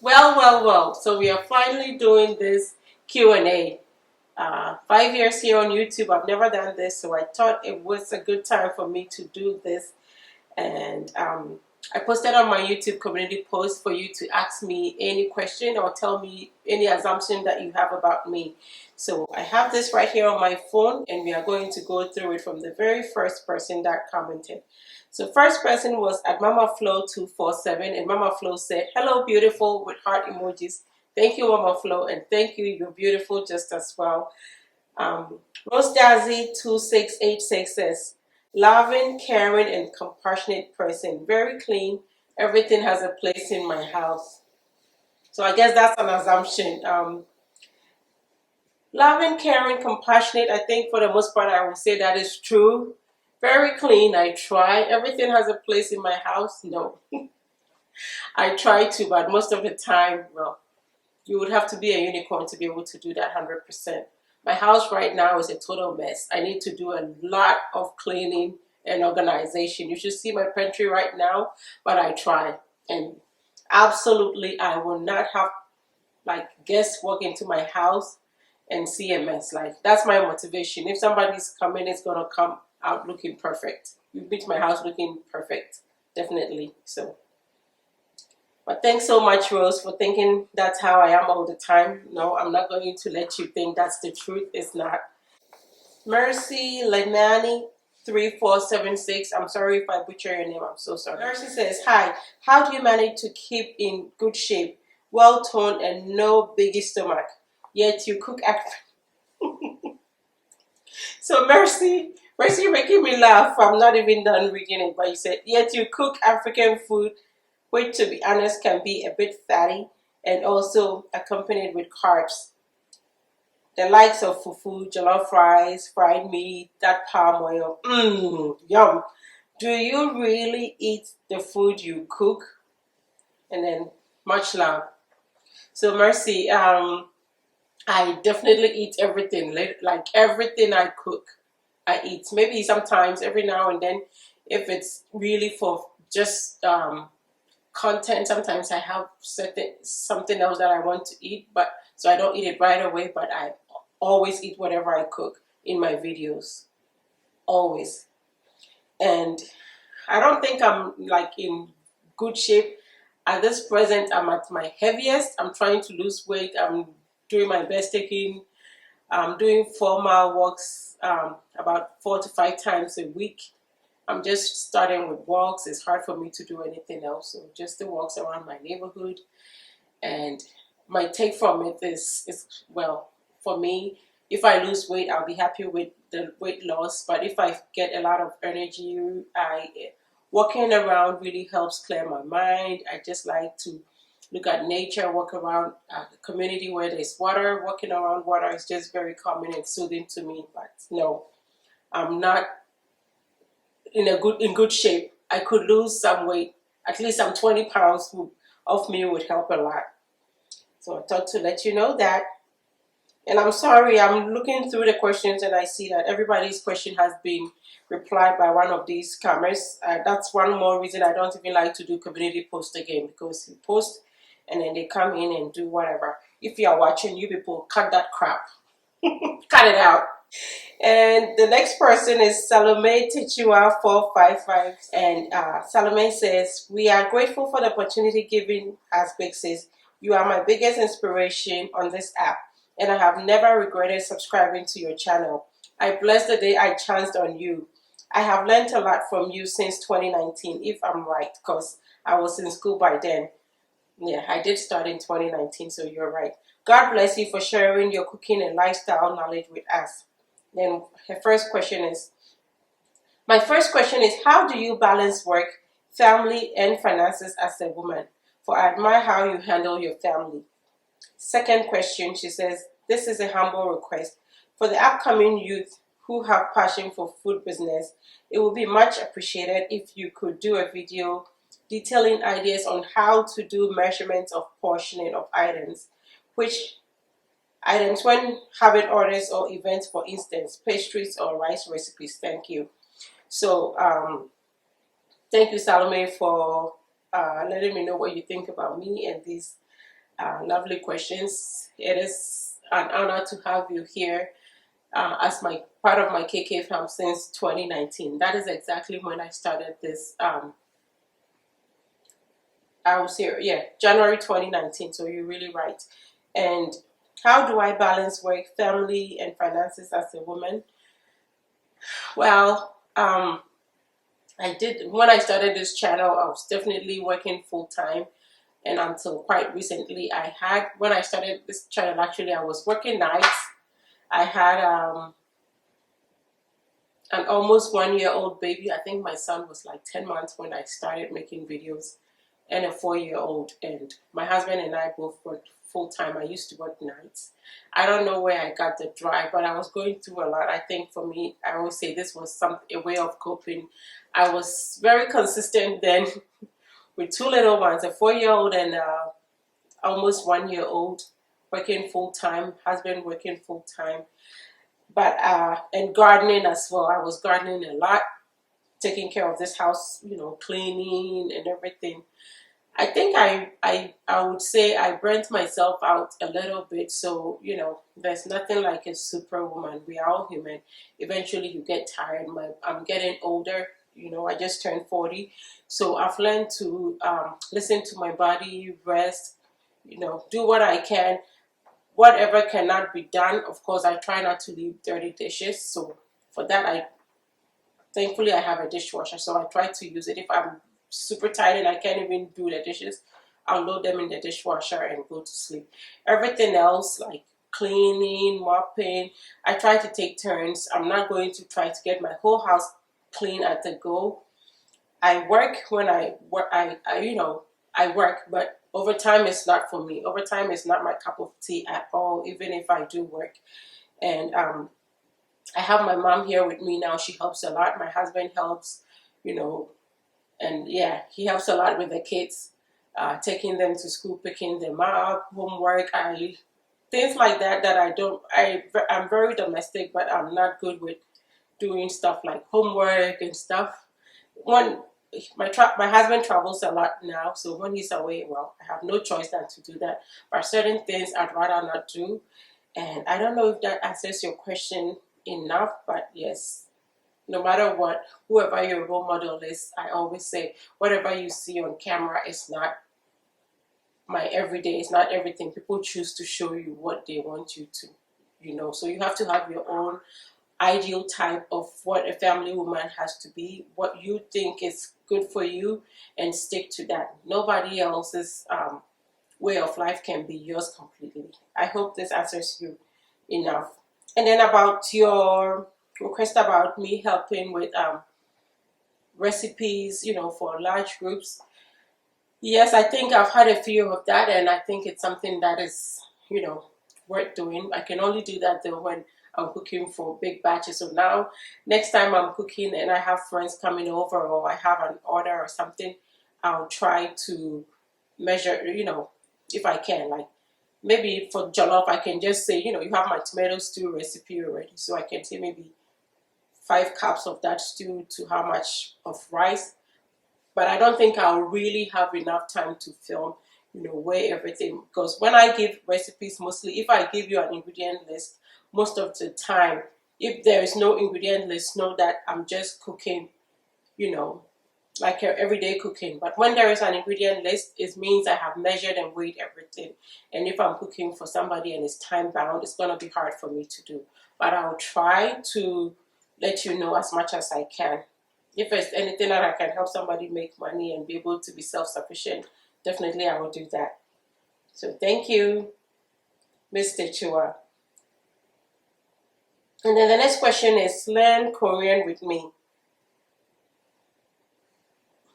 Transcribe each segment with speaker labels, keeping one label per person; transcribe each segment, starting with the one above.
Speaker 1: Well. So we are finally doing this Q&A. 5 years here on YouTube, I've never done this, so I thought it was a good time for me to do this. And I posted on my YouTube community post for you to ask me any question or tell me any assumption that you have about me. So I have this right here on my phone, and we are going to go through it from the very first person that commented. So first person was at Mama Flo 247, and Mama Flo said, "Hello, beautiful," with heart emojis. Thank you, Mama Flo, and thank you. You're beautiful just as well. Rose Dazzy 2686 says, "Loving, caring, and compassionate person. Very clean. Everything has a place in my house." So I guess that's an assumption. Loving, caring, compassionate. I think for the most part, I would say that is true. Very clean. I try. Everything has a place in my house. No, I try to, but most of the time, well, you would have to be a unicorn to be able to do that 100%. My house right now is a total mess. I need to do a lot of cleaning and organization. You should see my pantry right now, but I try. And absolutely, I will not have like guests walk into my house and see a mess. Like, that's my motivation. If somebody's coming, it's gonna come out looking perfect. You've been to my house looking perfect, definitely. So. But thanks so much, Rose, for thinking that's how I am all the time. No, I'm not going to let you think that's the truth. It's not. Mercy Lenani 3476. I'm sorry if I butcher your name. I'm so sorry. Mercy says, "Hi, how do you manage to keep in good shape, well toned, and no biggie stomach? Yet you cook So Mercy, you're making me laugh. I'm not even done reading it, but you said, "Yet you cook African food, which, to be honest, can be a bit fatty and also accompanied with carbs. The likes of fufu, jollof rice, fried meat, that palm oil. Yum. Do you really eat the food you cook?" And then, much love. So, Mercy, I definitely eat everything. Like everything I cook, I eat. Maybe sometimes, every now and then, if it's really for just content, sometimes I have something else that I want to eat, but so I don't eat it right away, but I always eat whatever I cook in my videos, always. And I don't think I'm like in good shape at this present. I'm at my heaviest. I'm trying to lose weight. I'm doing my best, doing 4 mile walks about 4 to 5 times a week. I'm just starting with walks. It's hard for me to do anything else. So just the walks around my neighborhood. And my take from it is well, for me, if I lose weight, I'll be happy with the weight loss. But if I get a lot of energy, walking around really helps clear my mind. I just like to look at nature, walk around the community where there's water. Walking around water is just very calming and soothing to me. But no, I'm not in good shape. I could lose some weight. At least some 20 pounds off me would help a lot. So I thought to let you know that. And I'm sorry, I'm looking through the questions and I see that everybody's question has been replied by one of these scammers. That's one more reason I don't even like to do community post again, because you post and then they come in and do whatever. If you are watching, you people cut that crap. Cut it out. And the next person is Salome Tichua 455. And Salome says, "We are grateful for the opportunity given as Big Sis. You are my biggest inspiration on this app, and I have never regretted subscribing to your channel. I bless the day I chanced on you. I have learned a lot from you since 2019, if I'm right, because I was in school by then. Yeah, I did start in 2019, so you're right. God bless you for sharing your cooking and lifestyle knowledge with us." Then my first question is, how do you balance work, family, and finances as a woman? For I admire how you handle your family. Second question, she says, "This is a humble request. For the upcoming youth who have passion for food business, it would be much appreciated if you could do a video detailing ideas on how to do measurements of portioning of which items when having orders or events, for instance, pastries or rice recipes. Thank you." So thank you, Salome, for letting me know what you think about me and these lovely questions. It is an honor to have you here as my part of my KK fam since 2019. That is exactly when I started this. I was here, yeah, January 2019. So you're really right. And how do I balance work, family, and finances as a woman? Well, I did when I started this channel. I was definitely working full time, and until quite recently, I had when I started this channel. Actually, I was working nights. I had an almost 1 year old baby. I think my son was like 10 months when I started making videos, and a 4 year old. And my husband and I both worked full time. I used to work nights. I don't know where I got the drive, but I was going through a lot. I think for me, I always say this was a way of coping. I was very consistent then with two little ones, a 4 year old and almost 1 year old, working full time, husband working full time. But and gardening as well. I was gardening a lot, taking care of this house, cleaning and everything. I think I would say I burnt myself out a little bit. So, there's nothing like a superwoman. We are all human. Eventually you get tired. I'm getting older. I just turned 40. So I've learned to listen to my body, rest, do what I can. Whatever cannot be done, of course, I try not to leave dirty dishes. So for that, thankfully I have a dishwasher. So I try to use it. If I'm super tired and I can't even do the dishes, I'll load them in the dishwasher and go to sleep. Everything else, like cleaning, mopping, I try to take turns. I'm not going to try to get my whole house clean at the go. I work when I work. I work, but overtime is not for me. Overtime is not my cup of tea at all, even if I do work. And I have my mom here with me now. She helps a lot. My husband helps, you know, and yeah, he helps a lot with the kids, taking them to school, picking them up, homework, things like that. That I don't. I'm very domestic, but I'm not good with doing stuff like homework and stuff. One, my husband travels a lot now, so when he's away, well, I have no choice than to do that. But certain things I'd rather not do. And I don't know if that answers your question enough, but yes, no matter what, whoever your role model is, I always say whatever you see on camera is not my everyday, it's not everything. People choose to show you what they want you to. So you have to have your own ideal type of what a family woman has to be, what you think is good for you, and stick to that. Nobody else's way of life can be yours completely. I hope this answers you enough. And then about your request about me helping with recipes, for large groups. Yes, I think I've had a few of that, and I think it's something that is, worth doing. I can only do that though when I'm cooking for big batches. So now, next time I'm cooking and I have friends coming over or I have an order or something, I'll try to measure, if I can. Like maybe for jollof, I can just say, you have my tomato stew recipe already. So I can say maybe 5 cups of that stew to how much of rice. But I don't think I'll really have enough time to film, weigh everything. Because when I give recipes, mostly if I give you an ingredient list, most of the time, if there is no ingredient list, know that I'm just cooking, like everyday cooking. But when there is an ingredient list, it means I have measured and weighed everything. And if I'm cooking for somebody and it's time bound, it's going to be hard for me to do. But I'll try to let you know as much as I can. If there's anything that I can help somebody make money and be able to be self-sufficient, definitely I will do that. So thank you, Mr. Chua. And then the next question is, learn Korean with me.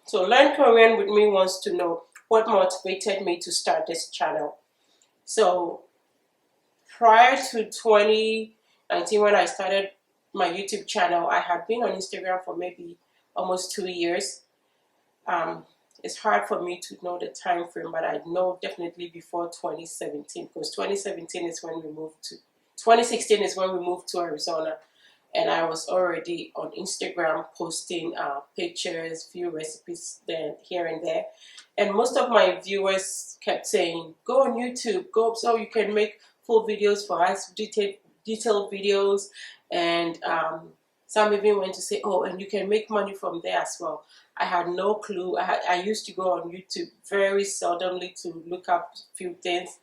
Speaker 1: So Learn Korean with me wants to know what motivated me to start this channel. So prior to 2019, when I started my YouTube channel, I had been on Instagram for maybe almost 2 years. It's hard for me to know the time frame, but I know definitely before 2017, because 2016 is when we moved to Arizona. and I was already on Instagram posting pictures, few recipes then here and there. And most of my viewers kept saying, "Go on YouTube, go so you can make full videos for us, detailed videos." And some even went to say, "Oh, and you can make money from there as well." I had no clue. I used to go on YouTube very seldomly to look up few things.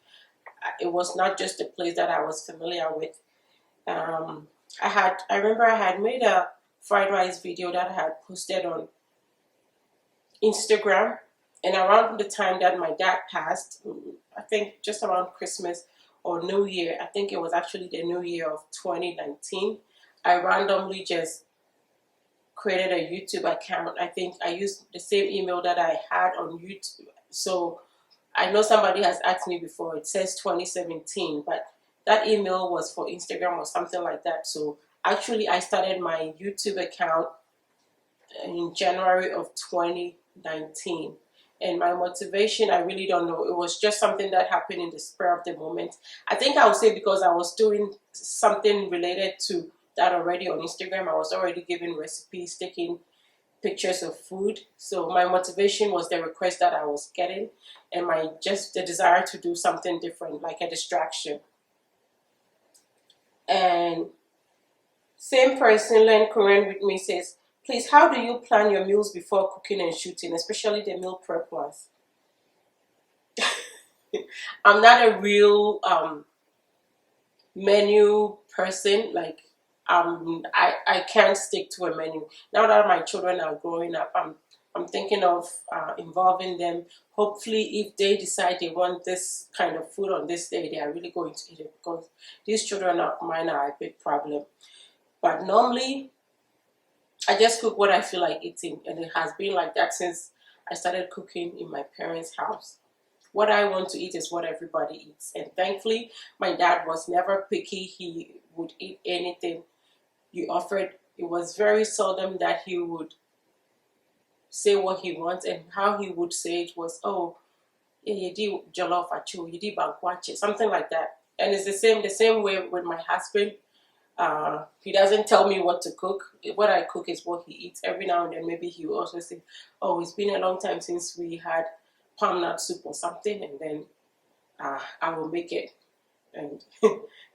Speaker 1: It was not just a place that I was familiar with. Um, I remember I had made a fried rice video that I had posted on Instagram, and around the time that my dad passed, I think just around Christmas or New Year, I think it was actually the New Year of 2019, I randomly just created a YouTube account. I think I used the same email that I had on YouTube. So I know somebody has asked me before, it says 2017, but that email was for Instagram or something like that. So actually, I started my YouTube account in January of 2019. And my motivation, I really don't know. It was just something that happened in the spur of the moment. I think I would say because I was doing something related to that already on Instagram. I was already giving recipes, taking pictures of food. So my motivation was the request that I was getting, and my just the desire to do something different, like a distraction. And same person, Len Korean with me, says, "Please, how do you plan your meals before cooking and shooting, especially the meal prep ones?" I'm not a real menu person. Like, I can't stick to a menu. Now that my children are growing up, I'm thinking of involving them. Hopefully, if they decide they want this kind of food on this day, they are really going to eat it, because these children of mine are a big problem. But normally, I just cook what I feel like eating, and it has been like that since I started cooking in my parents' house. What I want to eat is what everybody eats, and thankfully, my dad was never picky. He would eat anything you offered. It was very seldom that he would say what he wants, and how he would say it was, "Oh, yeah, you did jollof achu, you did bankwache," something like that. And it's the same way with my husband. He doesn't tell me what to cook. What I cook is what he eats. Every now and then, maybe he will also say, "Oh, it's been a long time since we had palm nut soup or something," and then I will make it. And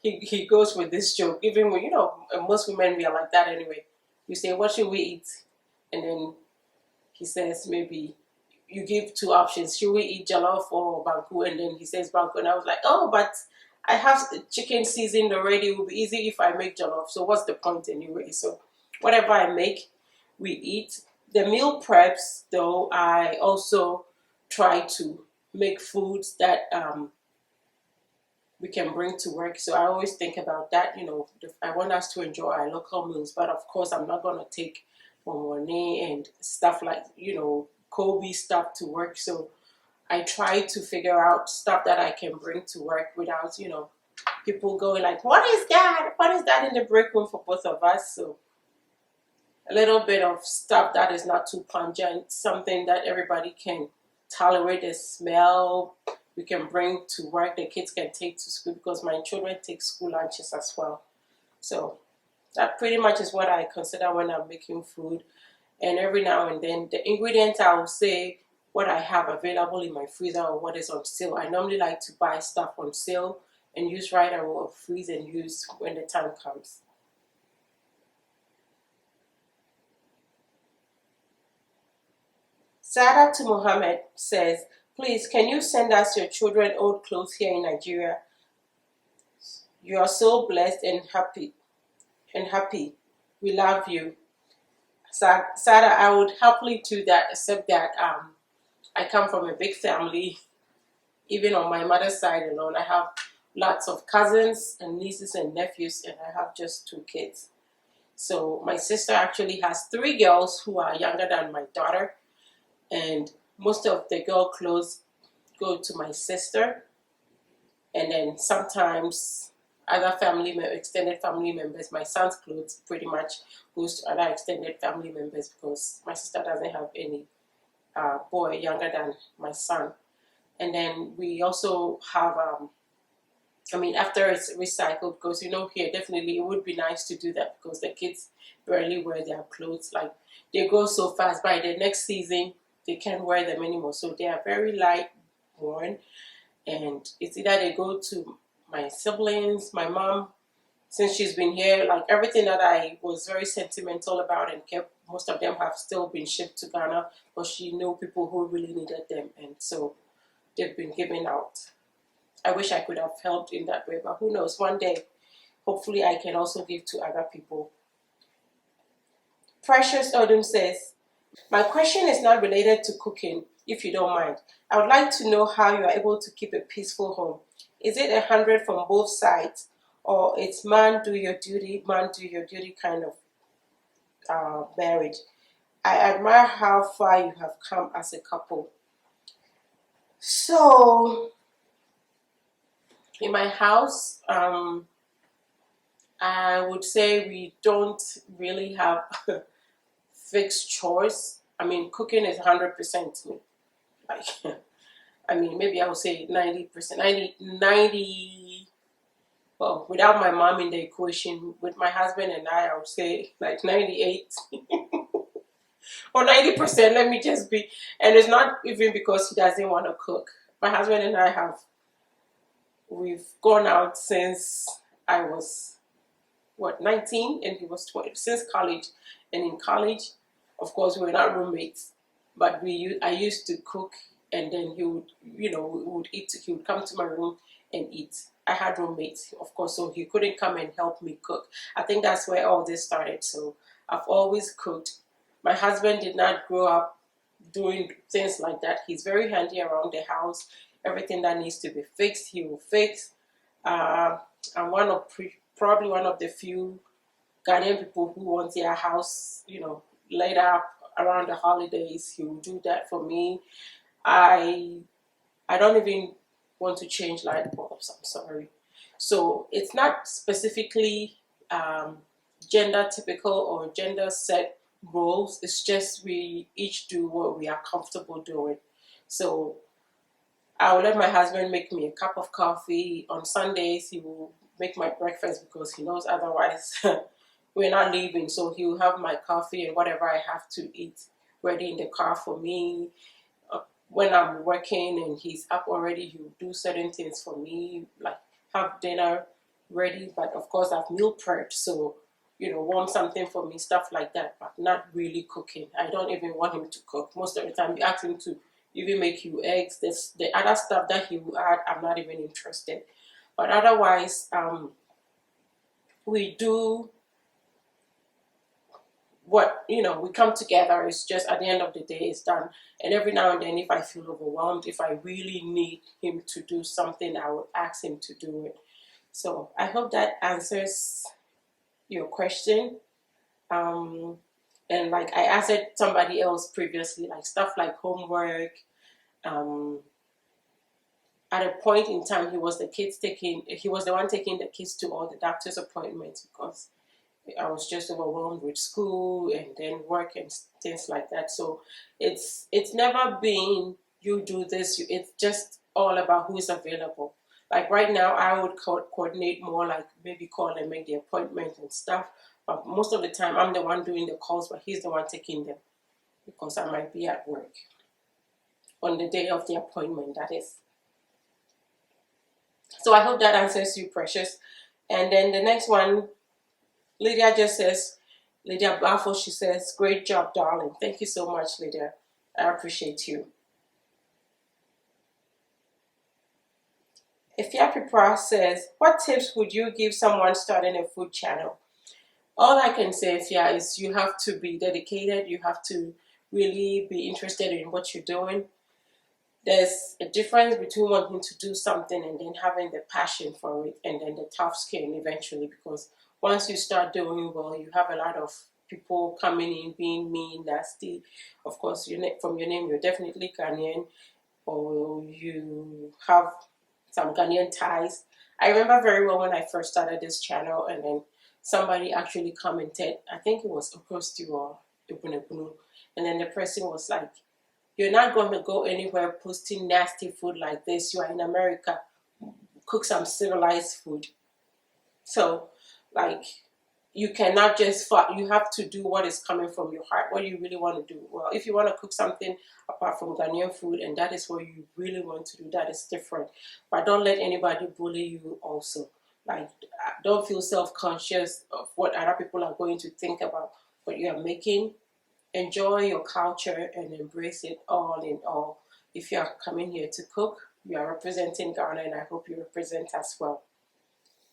Speaker 1: he goes with this joke. Even when, most women, we are like that anyway. You say, "What should we eat?" And then he says, maybe you give two options. Should we eat jollof or banku? And then he says banku. And I was like, "Oh, but I have chicken seasoned already. It will be easy if I make jollof. So what's the point anyway?" So whatever I make, we eat. The meal preps, though, I also try to make foods that we can bring to work. So I always think about that. I want us to enjoy our local meals, but of course, I'm not going to take money and stuff like, Kobe stuff to work. So I try to figure out stuff that I can bring to work without, people going like, "What is that? What is that in the break room for both of us?" So a little bit of stuff that is not too pungent, something that everybody can tolerate the smell, we can bring to work, the kids can take to school, because my children take school lunches as well. So that pretty much is what I consider when I'm making food. And every now and then, the ingredients, I will say what I have available in my freezer or what is on sale. I normally like to buy stuff on sale and use right away, or freeze and use when the time comes. Sada to Mohammed says, "Please, can you send us your children old clothes here in Nigeria? You are so blessed and happy. And happy. We love you." Sada, I would happily do that, except that I come from a big family. Even on my mother's side alone, I have lots of cousins and nieces and nephews, and I have just two kids. So my sister actually has three girls who are younger than my daughter, and most of the girl clothes go to my sister, and then sometimes other extended family members. My son's clothes pretty much goes to other extended family members, because my sister doesn't have any boy younger than my son. And then we also have I mean, after it's recycled, because here definitely it would be nice to do that because the kids barely wear their clothes. Like they grow so fast, by the next season they can't wear them anymore. So they are very light worn, and it's either they go to my siblings, my mom, since she's been here, like everything that I was very sentimental about and kept, most of them have still been shipped to Ghana, but she knew people who really needed them, and so they've been given out. I wish I could have helped in that way, but who knows? One day, hopefully, I can also give to other people. Precious Odom says, my question is not related to cooking, if you don't mind. I would like to know how you are able to keep a peaceful home. Is it 100 from both sides, or it's man do your duty kind of marriage? I admire how far you have come as a couple. So, in my house, I would say we don't really have fixed chores. I mean, cooking is 100% me. Like, I mean, maybe I would say 90%, 90, well, without my mom in the equation, with my husband and I would say like 98 or 90%, let me just be. And it's not even because he doesn't want to cook. My husband and I we've gone out since I was, 19, and he was 20, since college. And in college, of course, we were not roommates, but I used to cook, and then he would, we would eat. He would come to my room and eat. I had roommates, of course, so he couldn't come and help me cook. I think that's where all this started. So I've always cooked. My husband did not grow up doing things like that. He's very handy around the house. Everything that needs to be fixed, he will fix. I'm probably one of the few Ghanaian people who want their house, laid up around the holidays. He will do that for me. I don't even want to change light bulbs. I'm sorry. So it's not specifically gender typical or gender set roles. It's just we each do what we are comfortable doing. So I will let my husband make me a cup of coffee. On Sundays, he will make my breakfast because he knows otherwise we're not leaving. So he will have my coffee and whatever I have to eat ready in the car for me. When I'm working and he's up already, he will do certain things for me, like have dinner ready. But of course, I've meal prepped, so warm something for me, stuff like that. But not really cooking. I don't even want him to cook. Most of the time, you ask him to even make you eggs. The other stuff that he will add, I'm not even interested. But otherwise, we do we come together. It's just at the end of the day, it's done. And every now and then, if I feel overwhelmed, if I really need him to do something, I will ask him to do it. So I hope that answers your question. And like I asked somebody else previously, like stuff like homework. At a point in time, he was the one taking the kids to all the doctor's appointments because I was just overwhelmed with school and then work and things like that. So it's never been you do this. It's just all about who is available. Like right now, I would coordinate more, like maybe call and make the appointment and stuff. But most of the time, I'm the one doing the calls, but he's the one taking them because I might be at work on the day of the appointment, that is. So I hope that answers you, Precious. And then the next one, Lydia Baffle, she says, great job, darling. Thank you so much, Lydia. I appreciate you. Ifya Pipra says, what tips would you give someone starting a food channel? All I can say, Ifya, is you have to be dedicated. You have to really be interested in what you're doing. There's a difference between wanting to do something and then having the passion for it and then the tough skin eventually, because once you start doing well, you have a lot of people coming in being mean, nasty. Of course, from your name, you're definitely Ghanaian, or you have some Ghanaian ties. I remember very well when I first started this channel, and then somebody actually commented, I think it was Okostu or Ipunepunu, and then the person was like, you're not going to go anywhere posting nasty food like this. You are in America. cook some civilized food. So, like, you cannot just you have to do what is coming from your heart, what you really want to do. Well, if you want to cook something apart from Ghanaian food and that is what you really want to do, that is different. But don't let anybody bully you also. Like, don't feel self-conscious of what other people are going to think about what you are making. Enjoy your culture and embrace it all in all. If you are coming here to cook, you are representing Ghana, and I hope you represent as well.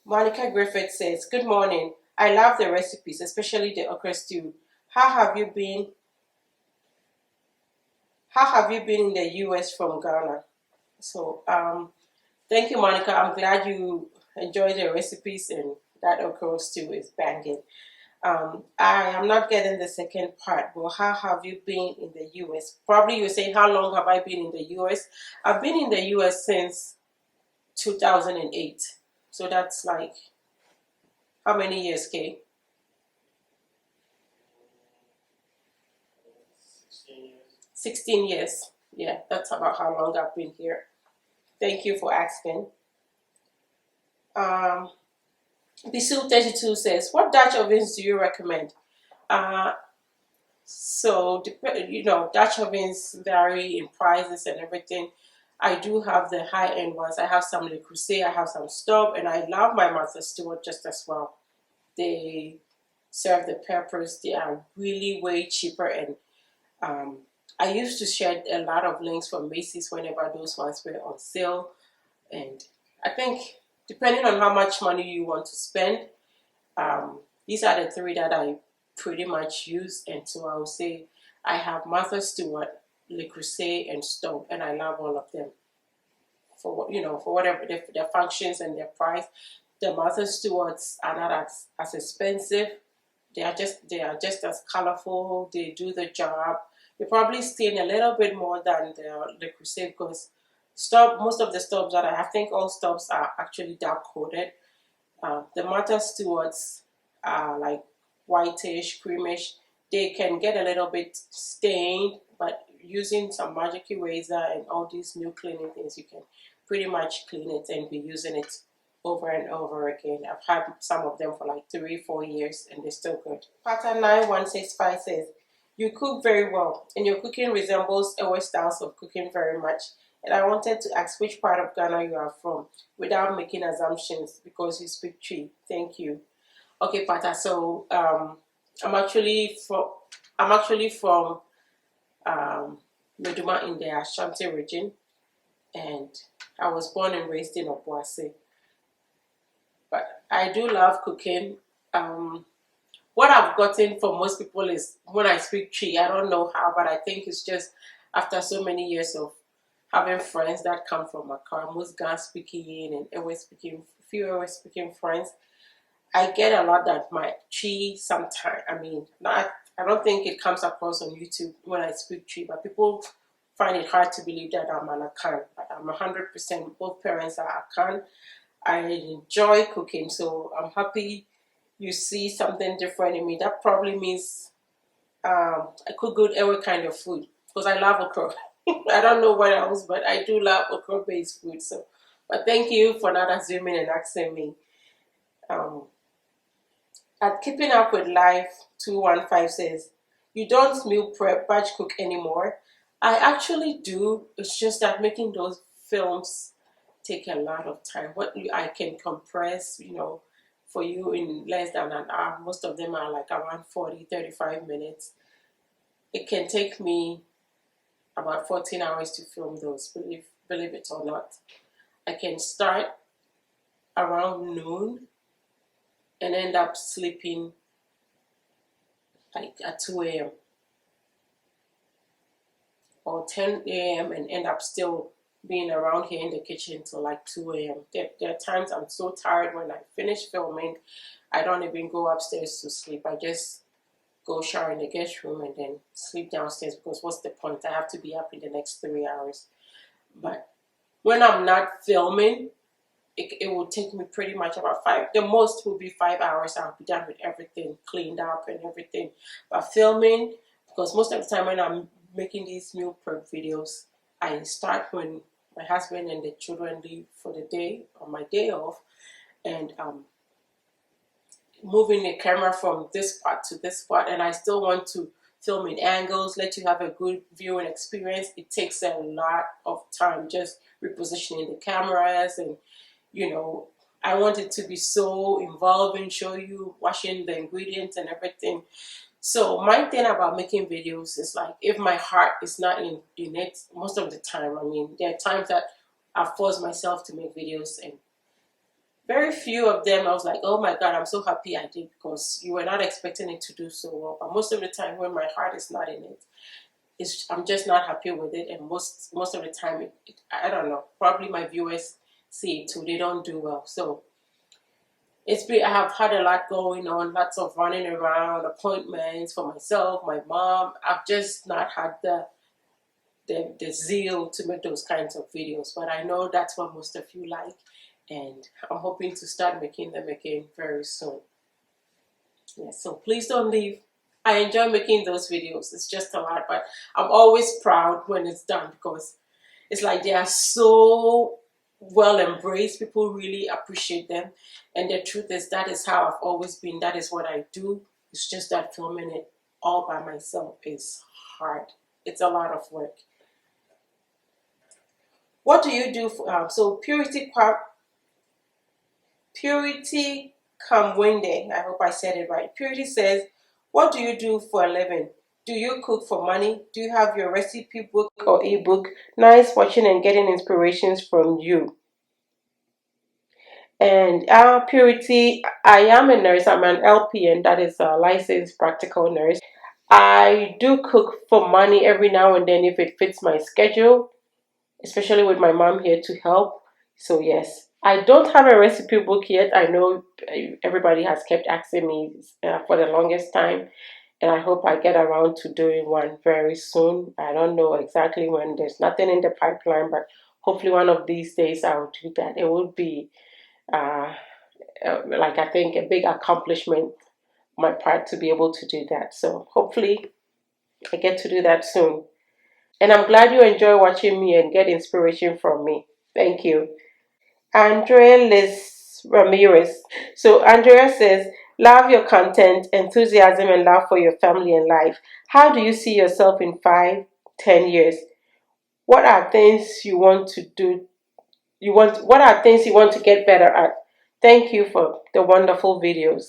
Speaker 1: Monica Griffith says, "Good morning. I love the recipes, especially the okra stew. How have you been? How have you been in the US from Ghana?" So, thank you, Monica. I'm glad you enjoy the recipes and that okra stew is banging. I am not getting the second part. Well, how have you been in the US? Probably you're saying, how long have I been in the US? I've been in the US since 2008. So that's like, how many years, Kay? 16 years. Yeah, that's about how long I've been here. Thank you for asking. Um, Bisu32 says, "What Dutch ovens do you recommend?" Uh, Dutch ovens vary in prices and everything. I do have the high-end ones. I have some Le Creuset, I have some Staub, and I love my Martha Stewart just as well. They serve the peppers. They are really way cheaper, and I used to share a lot of links from Macy's whenever those ones were on sale. And I think depending on how much money you want to spend, these are the three that I pretty much use. And so I would say I have Martha Stewart, Le Creuset, and Staub, and I love all of them for whatever their functions and their price. The Martha Stewarts are not as expensive. They are just as colorful. They do the job. They probably stain a little bit more than the Creuset because most of the Staubs that I think all Staubs are actually dark coated. The Martha Stewarts are like whitish, creamish. They can get a little bit stained, but using some magic eraser and all these new cleaning things, you can pretty much clean it and be using it over and over again. I've had some of them for like 3-4 years and they're still good. Pattern 9165 says, "You cook very well and your cooking resembles our styles of cooking very much. And I wanted to ask which part of Ghana you are from without making assumptions because you speak Twi. Thank you." Okay, Pata. So I'm actually from Meduma in the Ashanti region, and I was born and raised in Obuasi. But I do love cooking. What I've gotten from most people is when I speak Twi, I don't know how, but I think it's just after so many years of having friends that come from Accra, most Ghana speaking and few Ewe speaking friends, I get a lot that my Twi sometimes, I don't think it comes across on YouTube when I speak Twi, but people find it hard to believe that I'm an Akan. But I'm 100%, both parents are Akan. I enjoy cooking, so I'm happy you see something different in me. That probably means I cook good every kind of food because I love okra. I don't know what else, but I do love okra-based food. So, but thank you for not assuming and asking me. Um, at Keeping Up with Life 215 says, "You don't meal prep, batch cook anymore." I actually do. It's just that making those films take a lot of time. I can compress, for you in less than an hour. Most of them are like around 40-35 minutes. It can take me about 14 hours to film those, believe it or not. I can start around noon and end up sleeping like at 2 a.m. or 10 a.m. and end up still being around here in the kitchen till like 2 a.m. There are times I'm so tired when I finish filming, I don't even go upstairs to sleep. I just go shower in the guest room and then sleep downstairs because what's the point? I have to be up in the next 3 hours. But when I'm not filming, it will take me pretty much about the most will be 5 hours. I'll be done with everything, cleaned up and everything. But filming, because most of the time when I'm making these meal prep videos, I start when my husband and the children leave for the day on my day off, and moving the camera from this spot to this spot, and I still want to film in angles, let you have a good viewing experience. It takes a lot of time just repositioning the cameras, and you know, I want it to be so involving, show you washing the ingredients and everything. So my thing about making videos is like, if my heart is not in it most of the time, I mean, there are times that I force myself to make videos, and very few of them I was like, oh my God, I'm so happy I did, because you were not expecting it to do so well. But most of the time when my heart is not in it, I'm just not happy with it. And most of the time, I don't know, probably my viewers see it too. They don't do well. So I have had a lot going on, lots of running around, appointments for myself, my mom. I've just not had the zeal to make those kinds of videos. But I know that's what most of you like, and I'm hoping to start making them again very soon. Yeah, so please don't leave. I enjoy making those videos. It's just a lot, but I'm always proud when it's done, because it's like they are so well embraced. People really appreciate them. And the truth is, that is how I've always been. That is what I do. It's just that filming it all by myself is hard. It's a lot of work. What do you do for, so Purity Kamwende, I hope I said it right. Purity says, what do you do for a living? Do you cook for money? Do you have your recipe book or ebook? Nice watching and getting inspirations from you. And Purity, I am a nurse. I'm an LPN, that is a licensed practical nurse. I do cook for money every now and then if it fits my schedule, especially with my mom here to help. So yes, I don't have a recipe book yet. I know everybody has kept asking me for the longest time, and I hope I get around to doing one very soon. I don't know exactly when. There's nothing in the pipeline, but hopefully one of these days I'll do that. It would be uh, like, I think, a big accomplishment on my part to be able to do that. So hopefully I get to do that soon. And I'm glad you enjoy watching me and get inspiration from me. Thank you. Andrea Liz Ramirez. So Andrea says, love your content, enthusiasm, and love for your family and life. How do you see yourself in 5, 10 years? What are things you want to do? What are things you want to get better at? Thank you for the wonderful videos.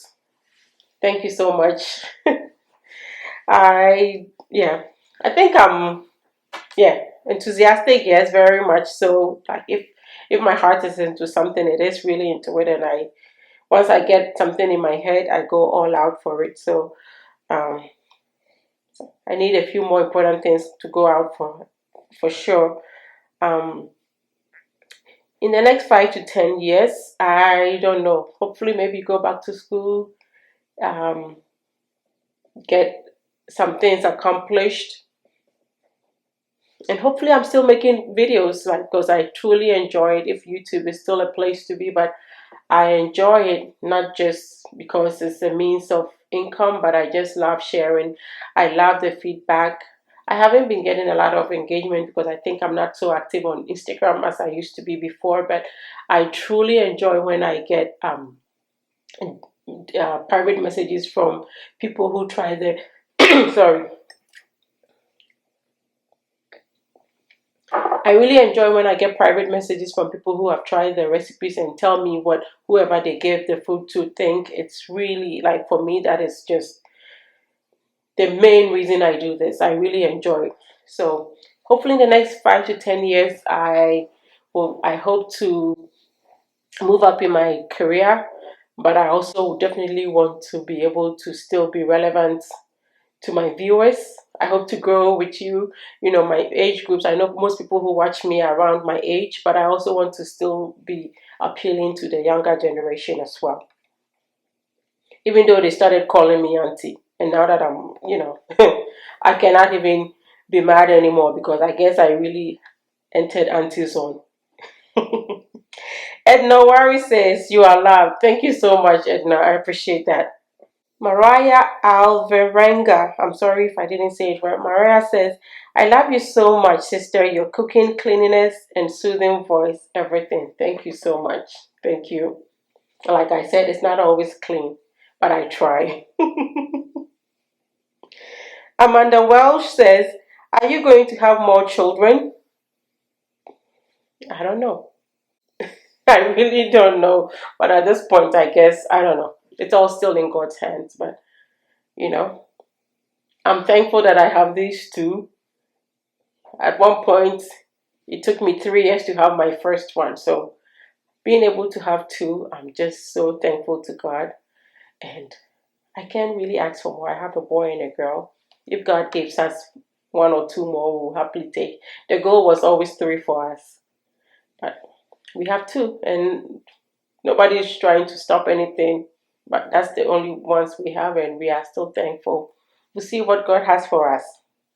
Speaker 1: Thank you so much. Yeah, I think I'm, yeah, enthusiastic, yes, very much so. Like, if my heart is into something, it is really into it, and once I get something in my head, I go all out for it. So um, I need a few more important things to go out for sure. Um, in the next 5 to 10 years, I don't know. Hopefully, maybe go back to school, um, get some things accomplished, and hopefully I'm still making videos, like, because I truly enjoy it. If YouTube is still a place to be, but I enjoy it not just because it's a means of income, but I just love sharing. I love the feedback. I haven't been getting a lot of engagement because I think I'm not so active on Instagram as I used to be before, but I truly enjoy when I get private messages from people who try the sorry, I really enjoy when I get private messages from people who have tried the recipes and tell me what whoever they gave the food to think. It's really, like, for me, that is just the main reason I do this. I really enjoy it. So hopefully in the next 5 to 10 years, I hope to move up in my career, but I also definitely want to be able to still be relevant to my viewers. I hope to grow with you, my age groups. I know most people who watch me are around my age, but I also want to still be appealing to the younger generation as well. Even though they started calling me auntie, and now that I'm, I cannot even be mad anymore, because I guess I really entered auntie zone. Edna Wari says, you are loved. Thank you so much, Edna. I appreciate that. Mariah Alvarenga, I'm sorry if I didn't say it right. Mariah says, I love you so much, sister. Your cooking, cleanliness, and soothing voice, everything. Thank you so much. Thank you. Like I said, it's not always clean, but I try. Amanda Welsh says, are you going to have more children? I don't know. I really don't know. But at this point, I guess, I don't know. It's all still in God's hands. But, you know, I'm thankful that I have these two. At one point, it took me 3 years to have my first one. So being able to have two, I'm just so thankful to God. And I can't really ask for more. I have a boy and a girl. If God gives us one or two more, we'll happily take. The goal was always three for us. But we have two, and nobody is trying to stop anything. But that's the only ones we have, and we are still thankful. We'll see what God has for us.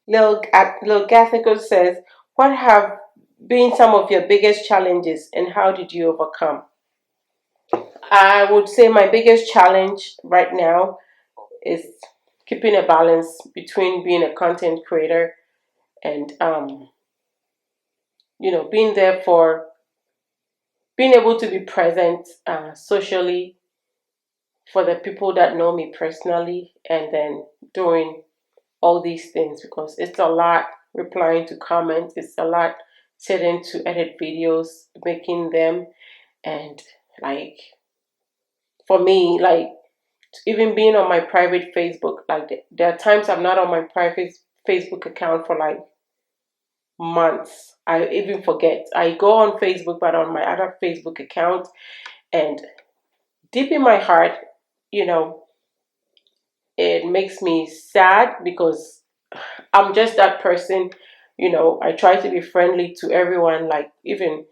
Speaker 1: Lil Gathico says, what have been some of your biggest challenges and how did you overcome? I would say my biggest challenge right now is keeping a balance between being a content creator and being there for being able to be present socially for the people that know me personally, and then doing all these things because it's a lot replying to comments, it's a lot sitting to edit videos, making them, and like for me, like even being on my private Facebook, like there are times I'm not on my private Facebook account for like months. I even forget. I go on Facebook, but on my other Facebook account, and deep in my heart, you know, it makes me sad because I'm just that person. I try to be friendly to everyone. Like even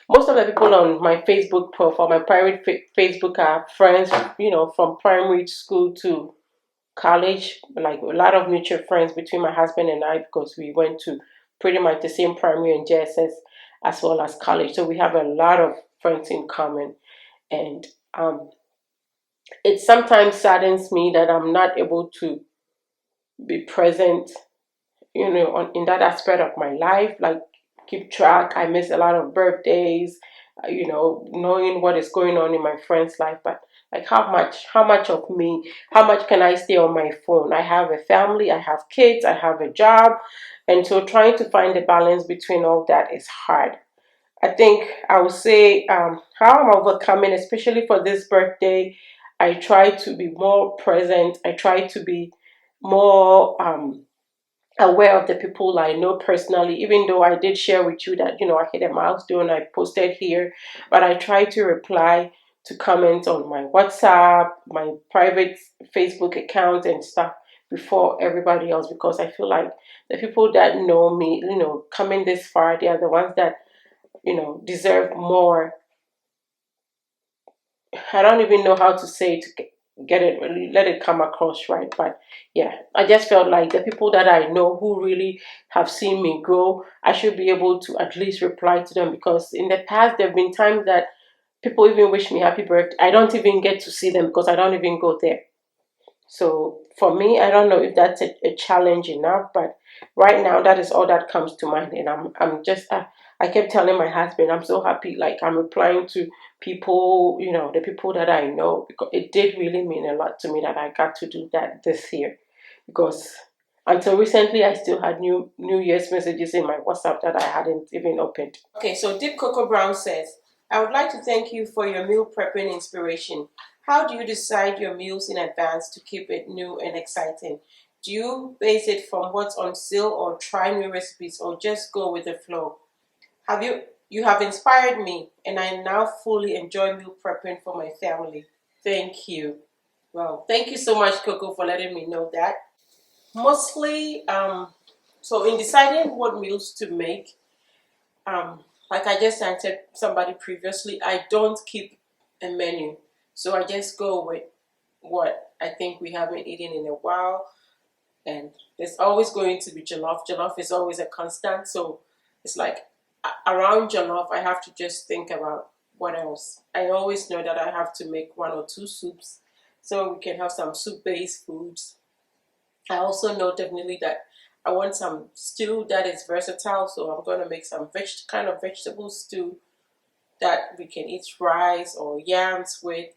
Speaker 1: most of the people on my Facebook profile, my private Facebook are friends. From primary school to college. Like a lot of mutual friends between my husband and I because we went to pretty much the same primary and JSS as well as college. So we have a lot of friends in common, and um, it sometimes saddens me that I'm not able to be present in that aspect of my life, like keep track. I miss a lot of birthdays, knowing what is going on in my friend's life. But like how much of me, how much can I stay on my phone? I have a family, I have kids, I have a job. And so trying to find the balance between all that is hard. I think I would say how I'm overcoming, especially for this birthday, I try to be more present. I try to be more aware of the people I know personally, even though I did share with you that, I hit a milestone I posted here, but I try to reply to comments on my WhatsApp, my private Facebook account and stuff before everybody else because I feel like the people that know me, coming this far, they are the ones that, deserve more. I don't even know how to say it to get it really let it come across right. But yeah, I just felt like the people that I know who really have seen me grow, I should be able to at least reply to them because in the past there have been times that people even wish me happy birthday. I don't even get to see them because I don't even go there. So for me, I don't know if that's a challenge enough, but right now that is all that comes to mind, and I'm just I kept telling my husband I'm so happy, like I'm replying to people, the people that I know because it did really mean a lot to me that I got to do that this year, because until recently I still had New Year's messages in my WhatsApp that I hadn't even opened. Okay, so Deep Coco Brown says, I would like to thank you for your meal prepping inspiration. How do you decide your meals in advance to keep it new and exciting? Do you base it from what's on sale or try new recipes or just go with the flow? You have inspired me and I now fully enjoy meal prepping for my family. Thank you. Well, thank you so much, Coco, for letting me know that. Mostly, so in deciding what meals to make, like I just answered somebody previously, I don't keep a menu. So I just go with what I think we haven't eaten in a while. And there's always going to be jollof. Jollof is always a constant. So it's like around jollof, I have to just think about what else. I always know that I have to make one or two soups so we can have some soup based foods. I also know definitely that I want some stew that is versatile, so I'm going to make some kind of vegetable stew that we can eat rice or yams with.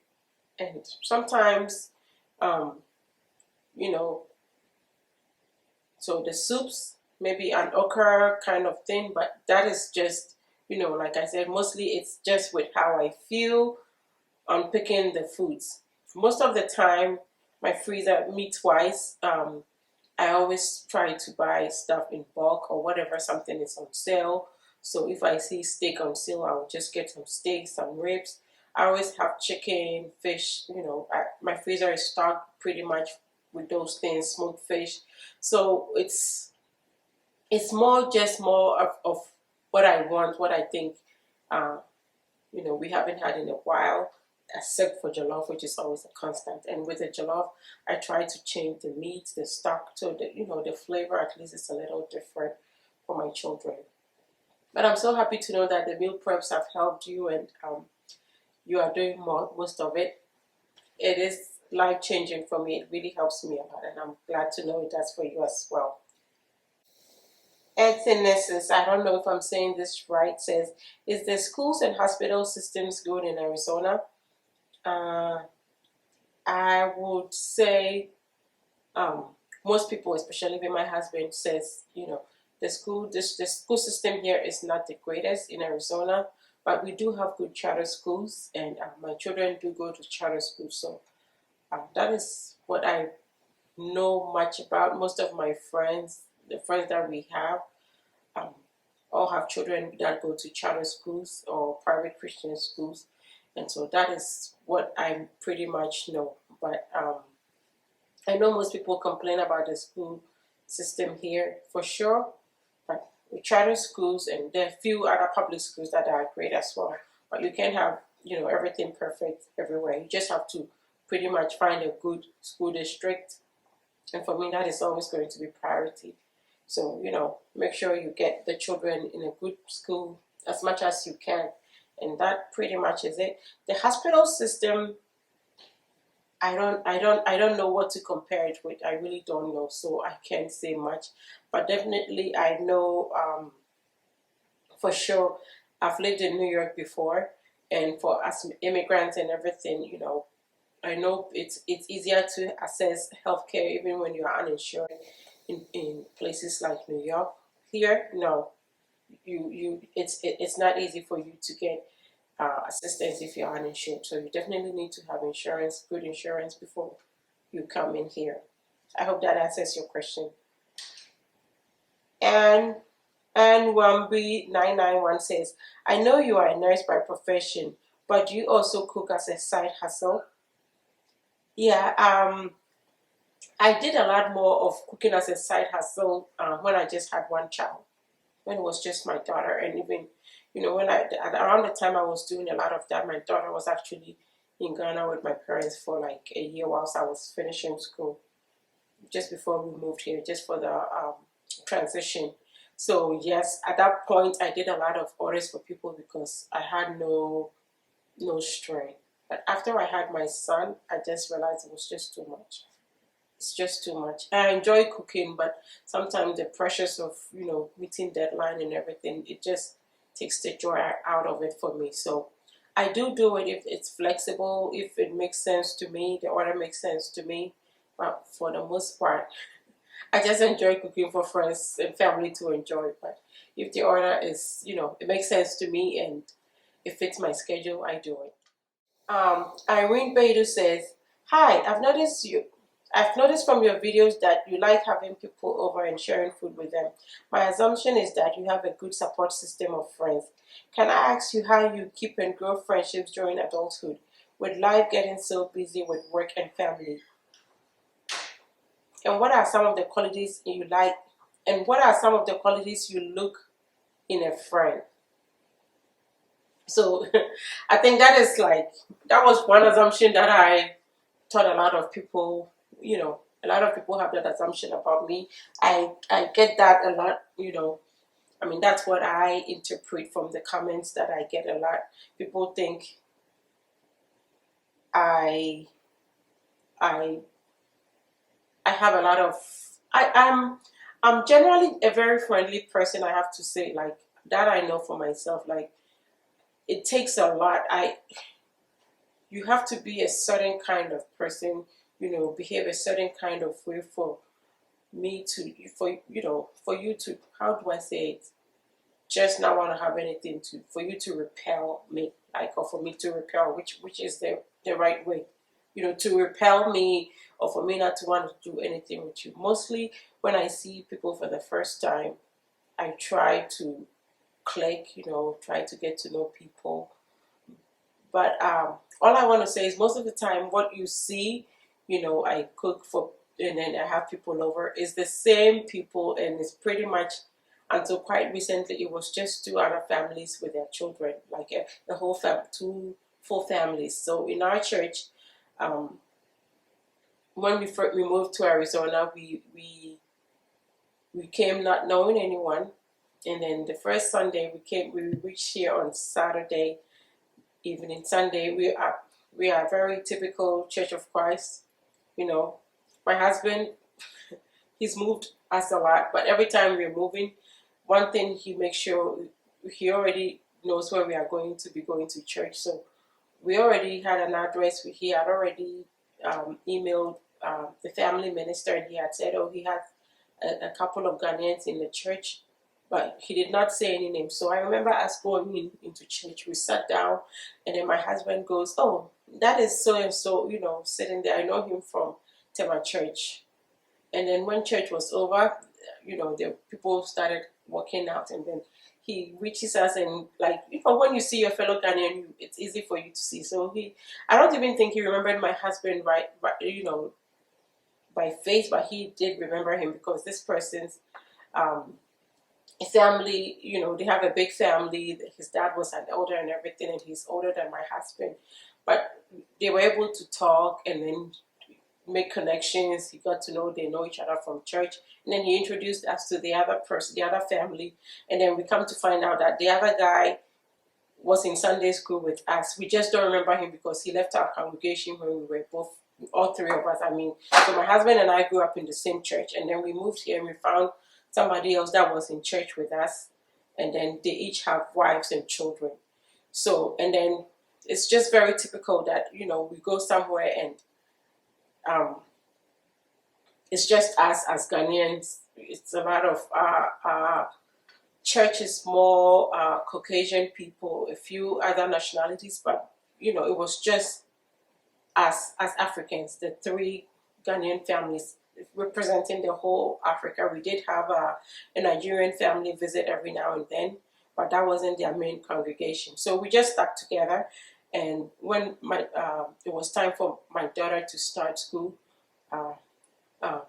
Speaker 1: And sometimes, um, you know, so the soups, maybe an okra kind of thing, but that is just, like I said, mostly it's just with how I feel on picking the foods. Most of the time, my freezer meat wise, I always try to buy stuff in bulk or whatever something is on sale. So if I see steak on sale, I will just get some steak, some ribs. I always have chicken, fish. My freezer is stocked pretty much with those things, smoked fish. So it's more of what I want, what I think. Uh, we haven't had in a while, except for jollof, which is always a constant. And with the jollof, I try to change the meat, the stock, so that the flavor at least is a little different for my children. But I'm so happy to know that the meal preps have helped you, and you are doing most of it. It is life changing for me. It really helps me a lot, and I'm glad to know it does for you as well. Ethnesis, I don't know if I'm saying this right, says, is the schools and hospital systems good in Arizona? Uh, I would say um, most people, especially when my husband says, the school system here is not the greatest in Arizona, but we do have good charter schools, and my children do go to charter schools. So that is what I know much about. Most of my friends, the friends that we have, um, all have children that go to charter schools or private Christian schools, and so that is what I pretty much know. But I know most people complain about the school system here for sure, but with charter schools and there are a few other public schools that are great as well. But you can't have everything perfect everywhere. You just have to pretty much find a good school district, and for me that is always going to be priority. So make sure you get the children in a good school as much as you can, and that pretty much is it. The hospital system, I don't know what to compare it with. I really don't know, so I can't say much. But definitely, I know for sure. I've lived in New York before, and for us immigrants and everything, I know it's easier to access healthcare even when you are uninsured in places like New York. Here, no, it's not easy for you to get assistance if you're uninsured. So you definitely need to have insurance, good insurance, before you come in here. I hope that answers your question. And Wambi991 says, I know you are a nurse by profession, but do you also cook as a side hustle? Yeah, I did a lot more of cooking as a side hustle when I just had one child, when it was just my daughter. And even, when around the time I was doing a lot of that, my daughter was actually in Ghana with my parents for like a year whilst I was finishing school, just before we moved here, just for the transition. So yes, at that point I did a lot of orders for people because I had no strength. But after I had my son, I just realized it was just too much. It's just too much. I enjoy cooking, but sometimes the pressures of meeting deadline and everything, it just takes the joy out of it for me. So I do it if it's flexible, if it makes sense to me, the order makes sense to me. But for the most part, I just enjoy cooking for friends and family to enjoy. But if the order is, it makes sense to me and it fits my schedule, I do it. Irene Beidou says, "Hi, I've noticed from your videos that you like having people over and sharing food with them. My assumption is that you have a good support system of friends. Can I ask you how you keep and grow friendships during adulthood, with life getting so busy with work and family? And what are some of the qualities you like? And what are some of the qualities you look in a friend?" So I think that was one assumption that I thought a lot of people, a lot of people have that assumption about me. I get that a lot, I mean, that's what I interpret from the comments that I get a lot. People think I I I have a lot of I am I'm generally a very friendly person, I have to say. Like, that I know for myself. Like, it takes a lot. You have to be a certain kind of person, behave a certain kind of way for me to, for you to, how do I say it? Just not want to have anything to, for you to repel me, like, or for me to repel, which is the right way, to repel me, or for me not to want to do anything with you. Mostly when I see people for the first time, I try to click, try to get to know people. But all I want to say is, most of the time, what you see, I cook for, and then I have people over, is the same people, and it's pretty much, until quite recently, it was just two other families with their children, like the whole two full families. So in our church, um, when we moved to Arizona, we came not knowing anyone, and then the first Sunday we reached here on Saturday evening. Sunday, we are very typical Church of Christ. You know, my husband, he's moved us a lot, but every time we're moving, one thing he makes sure, he already knows where we are going to be going to church. So we already had an address. He had already emailed the family minister, and he had said, oh, he had a couple of Ghanaians in the church, but he did not say any names. So I remember us going into church. We sat down, and then my husband goes, oh, that is so and so, sitting there. I know him from Tema Church. And then when church was over, the people started walking out, and then he reaches us, and, like, when you see your fellow Ghanaian, it's easy for you to see. So I don't even think he remembered my husband, right, by face, but he did remember him, because this person's um, family, they have a big family. His dad was an elder and everything, and he's older than my husband. But they were able to talk and then make connections. He got to know they know each other from church, and then he introduced us to the other person, the other family, and then we come to find out that the other guy was in Sunday school with us. We just don't remember him because he left our congregation when we were both, all three of us. I mean, so my husband and I grew up in the same church, and then we moved here and we found somebody else that was in church with us, and then they each have wives and children. So, and then it's just very typical that, we go somewhere, and um, it's just us as Ghanaians. It's a lot of church is more Caucasian people, a few other nationalities, but it was just us as Africans, the three Ghanaian families representing the whole Africa. We did have a Nigerian family visit every now and then, but that wasn't their main congregation. So we just stuck together. And when it was time for my daughter to start school, uh, uh,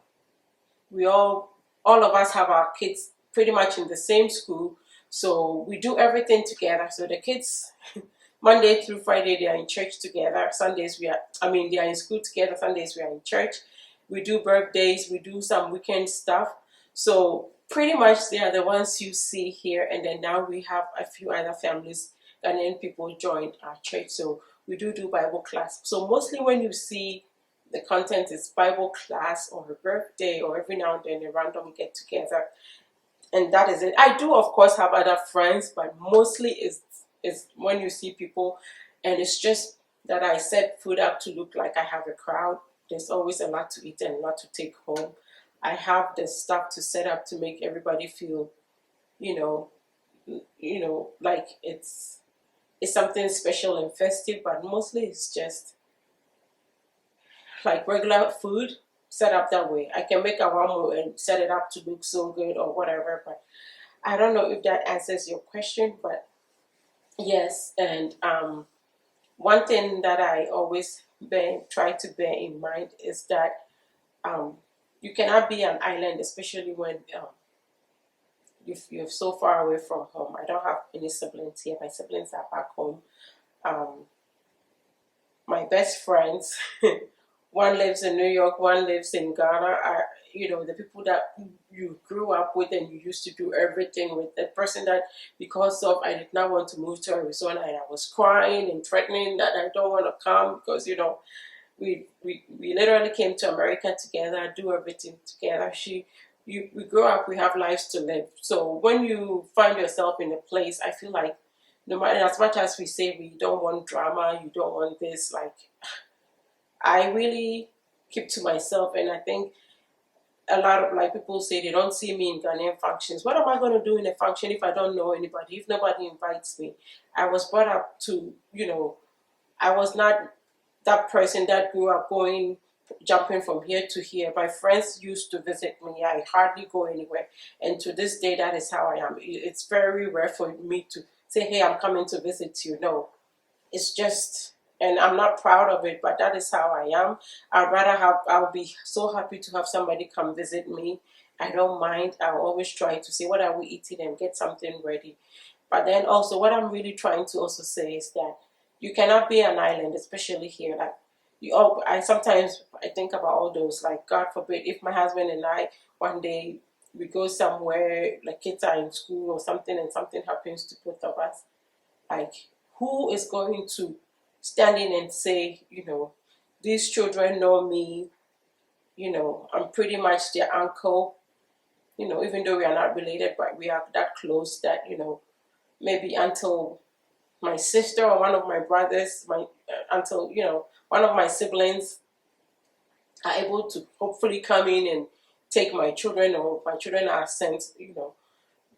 Speaker 1: we all of us have our kids pretty much in the same school, so we do everything together. So the kids, Monday through Friday, they are in church together. Sundays they are in school together. Sundays we are in church. We do birthdays, we do some weekend stuff. So pretty much they are the ones you see here. And then now we have a few other families, Ghanaian people joined our church. So we do Bible class. So mostly when you see the content is Bible class or a birthday, or every now and then a random get together, and that is it. I do, of course, have other friends, but mostly is when you see people, and it's just that I set food up to look like I have a crowd. There's always a lot to eat and a lot to take home. I have the stuff to set up to make everybody feel, you know, like it's something special and festive, but mostly it's just like regular food set up that way. I can make a ramu and set it up to look so good or whatever, but I don't know if that answers your question, but yes. And one thing that I always try to bear in mind is that um, you cannot be an island, especially when you're so far away from home. I don't have any siblings here. My siblings are back home. Um, my best friends, one lives in New York, one lives in Ghana, are, the people that you grew up with and you used to do everything with. The person that, because of, I did not want to move to Arizona, and I was crying and threatening that I don't want to come because, we literally came to America together, do everything together. we grow up, we have lives to live. So when you find yourself in a place, I feel like no matter, as much as we say we don't want drama, you don't want this, like, I really keep to myself. And I think a lot of, like, people say they don't see me in Ghanaian functions. What am I going to do in a function if I don't know anybody, if nobody invites me? I was brought up to, I was not that person that grew up going, jumping from here to here. My friends used to visit me. I hardly go anywhere. And to this day, that is how I am. It's very rare for me to say, hey, I'm coming to visit you. No, it's just, and I'm not proud of it, but that is how I am. I'll be so happy to have somebody come visit me. I don't mind. I'll always try to say, what are we eating, and get something ready. But then also, what I'm really trying to also say is that you cannot be an island, especially here. Like, I sometimes I think about all those, like, God forbid, if my husband and I one day we go somewhere, like kids are in school or something, and something happens to both of us, like, who is going to stand in and say, these children know me, I'm pretty much their uncle, even though we are not related, but we are that close that, maybe until my sister or one of my brothers, until, one of my siblings are able to hopefully come in and take my children, or my children are sent,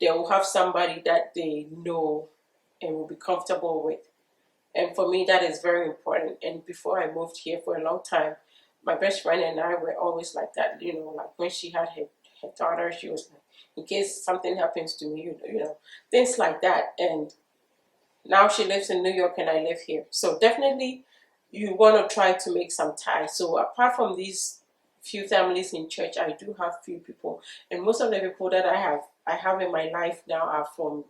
Speaker 1: they will have somebody that they know and will be comfortable with. And for me, that is very important. And before I moved here, for a long time, my best friend and I were always like that. Like when she had her daughter, she was like, in case something happens to me, things like that. And now she lives in New York and I live here. So definitely you want to try to make some ties. So apart from these few families in church, I do have few people. And most of the people that I have in my life now are from,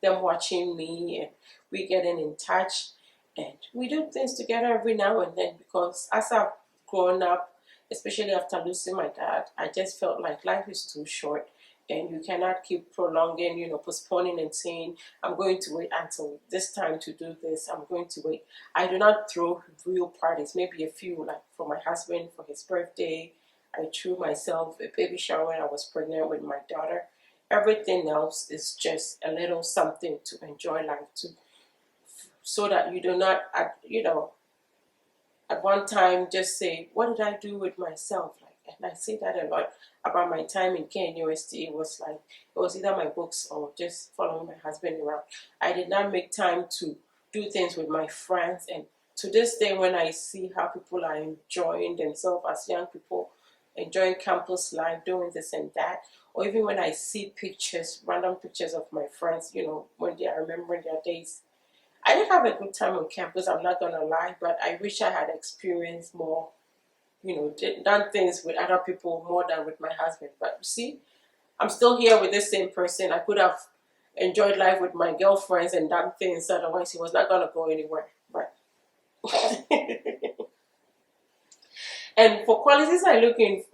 Speaker 1: them watching me, and we getting in touch, and we do things together every now and then, because as I've grown up, especially after losing my dad, I just felt like life is too short, and you cannot keep prolonging, postponing and saying, I'm going to wait until this time to do this, I'm going to wait. I do not throw real parties, maybe a few, like for my husband, for his birthday. I threw myself a baby shower when I was pregnant with my daughter. Everything else is just a little something to enjoy life to, so that you do not, at one time just say, what did I do with myself? Like, and I say that a lot about my time in Kenya University. It was either my books or just following my husband around. I did not make time to do things with my friends. And to this day, when I see how people are enjoying themselves as young people, enjoying campus life, doing this and that, or even when I see pictures, random pictures of my friends, when they are remembering their days, I did have a good time on campus, I'm not gonna lie, but I wish I had experienced more, done things with other people more than with my husband. But you see, I'm still here with this same person. I could have enjoyed life with my girlfriends and done things, otherwise he was not gonna go anywhere. But and for qualities I look in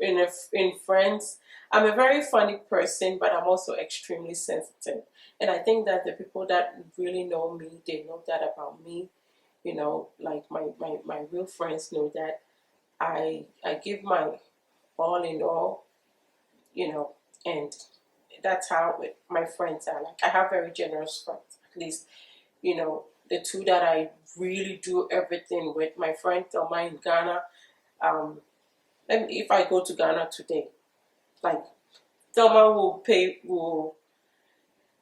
Speaker 1: friends, I'm a very funny person, but I'm also extremely sensitive. And I think that the people that really know me, they know that about me. Like my real friends know that I give my all in all, and that's how my friends are. Like, I have very generous friends. At least, the two that I really do everything with. My friend Thelma in Ghana. Um, if I go to Ghana today, like, Thelma will.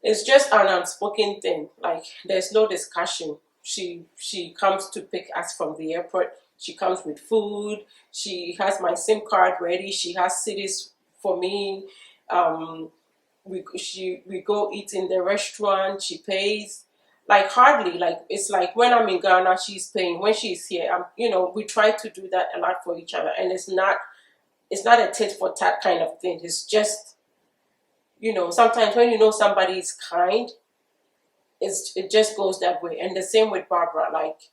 Speaker 1: It's just an unspoken thing. Like, there's no discussion. She comes to pick us from the airport. She comes with food. She has my SIM card ready. She has cities for me. Um, we go eat in the restaurant. She pays. Like, hardly, like, it's like when I'm in Ghana, she's paying. When she's here, we try to do that a lot for each other, and it's not a tit for tat kind of thing. It's just, sometimes when somebody is kind, it just goes that way. And the same with Barbara. Like,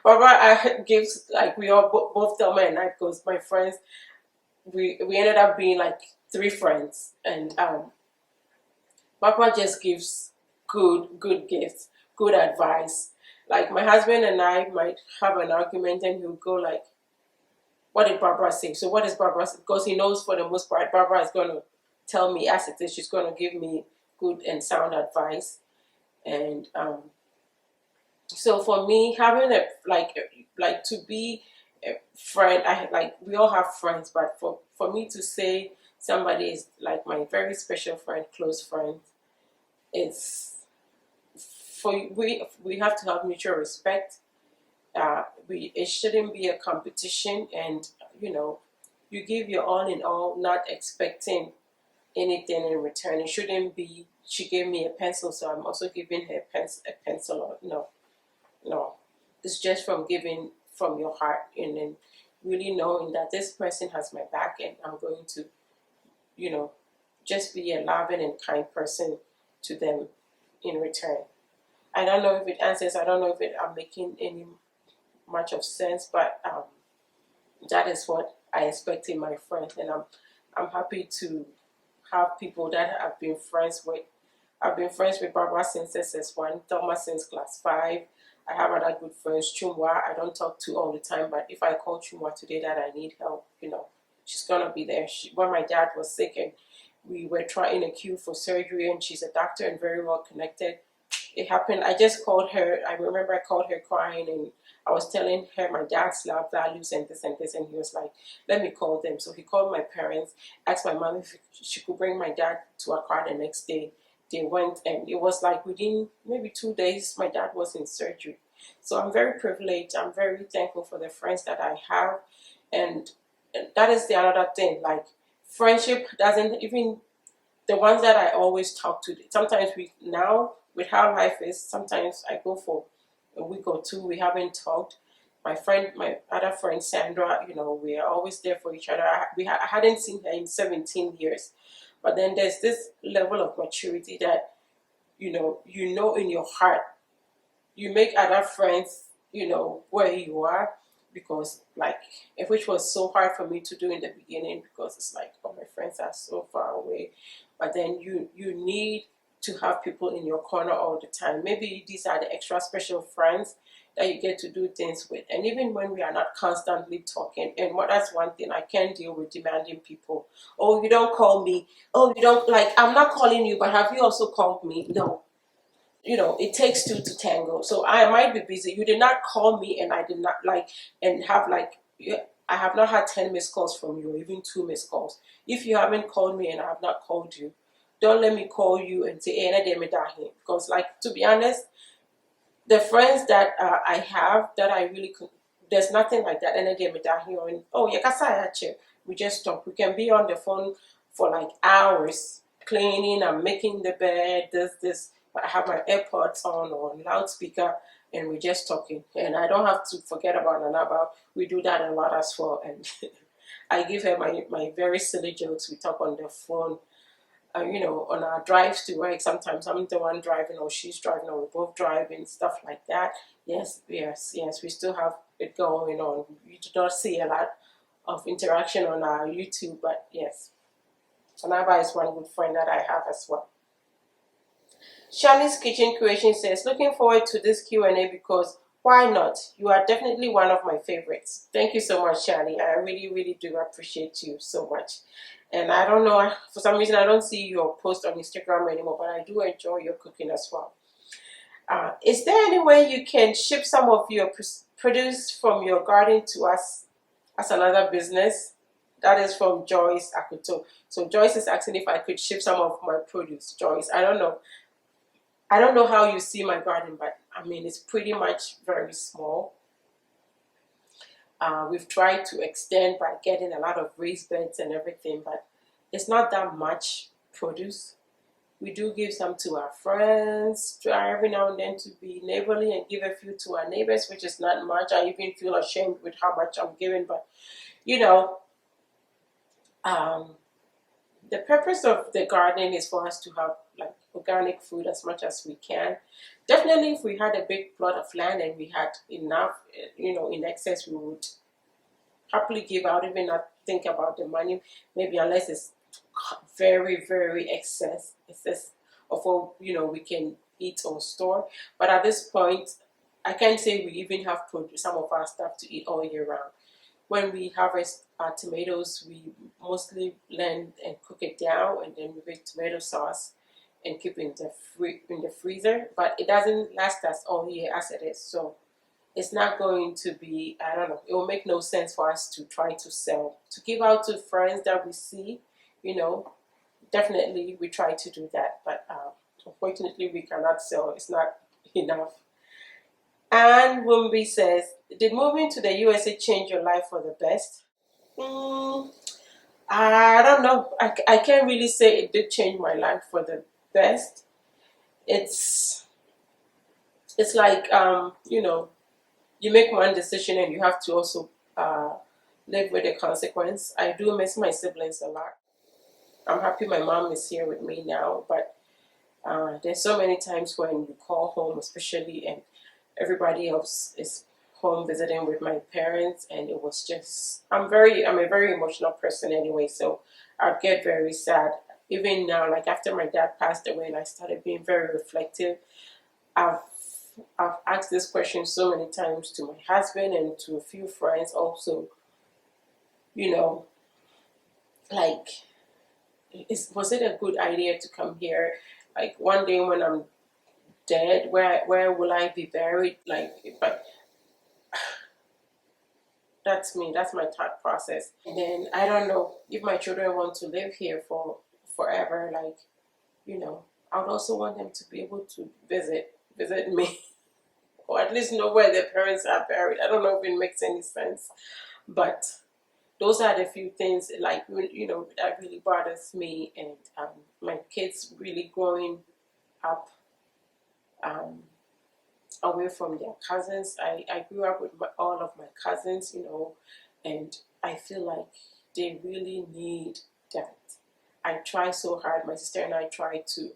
Speaker 1: Barbara gives, like, we all both Thelma and I, because my friends, we ended up being like three friends, and Barbara just gives good gifts, good advice. Like, my husband and I might have an argument, and he'll go like, what did Barbara say? So what is Barbara say? Because he knows for the most part, Barbara is going to tell me as it is. She's going to give me good and sound advice. And so for me, having a like to be a friend, I like we all have friends, but for me to say somebody is like my very special friend, close friend, it's for we have to have mutual respect. It shouldn't be a competition, and you know, you give your all in all, not expecting anything in return. It shouldn't be she gave me a pencil, so I'm also giving her a pencil. Or no, no, it's just from giving from your heart, and then really knowing that this person has my back, and I'm going to, you know, just be a loving and kind person to them in return. I don't know if it answers. I don't know if I'm making any much of sense, but that is what I expect in my friends, and I'm happy to have people that I've been friends with. I've been friends with Barbara since SS1, Thomas since class 5. I have other good friends, Chumwa. I don't talk to all the time, but if I call Chumwa today that I need help, you know, she's gonna be there. When my dad was sick and we were trying a queue for surgery, and she's a doctor and very well connected, it happened. I just called her. I remember I called her crying, and I was telling her my dad's love values and this and this, and he was like, "Let me call them." So he called my parents, asked my mom if she could bring my dad to Accra the next day. They went, and it was like within maybe 2 days, my dad was in surgery. So I'm very privileged. I'm very thankful for the friends that I have, and that is the another thing. Like friendship doesn't even the ones that I always talk to. Sometimes we now with how life is, sometimes I go for a week or two. We haven't talked. My other friend Sandra, you know, we are always there for each other. I hadn't seen her in 17 years, but then there's this level of maturity that you know in your heart you make other friends, you know, where you are, because like which was so hard for me to do in the beginning, because it's like, oh, my friends are so far away. But then you need to have people in your corner all the time. Maybe these are the extra special friends that you get to do things with. And even when we are not constantly talking, and that's one thing I can't deal with, demanding people. Oh, you don't call me. Oh, you don't, like, I'm not calling you, but have you also called me? No, you know, it takes two to tango. So I might be busy. You did not call me, and I did not like and have like I have not had 10 missed calls from you, or even 2 missed calls. If you haven't called me and I have not called you, don't let me call you and say, "Hey, because like, to be honest, the friends that I have that I really there's nothing like that. And oh, yeah, we just talk. We can be on the phone for like hours, cleaning and making the bed. This. I have my AirPods on loudspeaker, and we're just talking. And I don't have to forget about Nanaba. We do that a lot as well. And I give her my very silly jokes. We talk on the phone. You know, on our drives to work, sometimes I'm the one driving or she's driving or we're both driving, stuff like that. Yes, we still have it going on. We do not see a lot of interaction on our YouTube, but yes. Sanaba is one good friend that I have as well. Shani's Kitchen Creation says, looking forward to this Q&A because why not? You are definitely one of my favorites. Thank you so much, Shani. I really, really do appreciate you so much. And I don't know, for some reason I don't see your post on Instagram anymore, but I do enjoy your cooking as well. Is there any way you can ship some of your produce from your garden to us as another business? That is from Joyce Akuto. So Joyce is asking if I could ship some of my produce. Joyce, I don't know. I don't know how you see my garden, but I mean, it's pretty much very small. We've tried to extend by getting a lot of raised beds and everything, but it's not that much produce. We do give some to our friends, try every now and then to be neighborly and give a few to our neighbors, which is not much. I even feel ashamed with how much I'm giving, but you know, the purpose of the garden is for us to have like organic food as much as we can. Definitely, if we had a big plot of land and we had enough, you know, in excess, we would happily give out, even not think about the money, maybe unless it's very, very excess of what, you know, we can eat or store. But at this point, I can't say we even have produce, some of our stuff to eat all year round. when we harvest our tomatoes, we mostly blend and cook it down, and then we make tomato sauce and keep it in the in the freezer. But it doesn't last us all year as it is, so it's not going to be. I don't know. It will make no sense for us to try to sell to give out to friends that we see. You know, definitely we try to do that, but unfortunately we cannot sell. It's not enough. And Wumbi says, "Did moving to the USA change your life for the best?" Mm, I don't know. I can't really say it did change my life for the best. It's it's like you make one decision and you have to also uh, live with the consequence. I do miss my siblings a lot. I'm happy my mom is here with me now, but there's so many times when you call home, especially, and everybody else is home visiting with my parents, and it was just I'm a very emotional person anyway, so I'd get very sad. Even now, like after my dad passed away and I started being very reflective, I've I've asked this question so many times to my husband and to a few friends also, you know, like was it a good idea to come here? Like one day when I'm dead, where will I be buried? Like, but that's me. That's my thought process. And then I don't know if my children want to live here for forever. Like, I would also want them to be able to visit me, or at least know where their parents are buried. I don't know if it makes any sense, but those are the few things like that really bothers me. And my kids really growing up. Um, Away from their cousins. I grew up with all of my cousins, and I feel like they really need that. I try so hard. My sister and I try to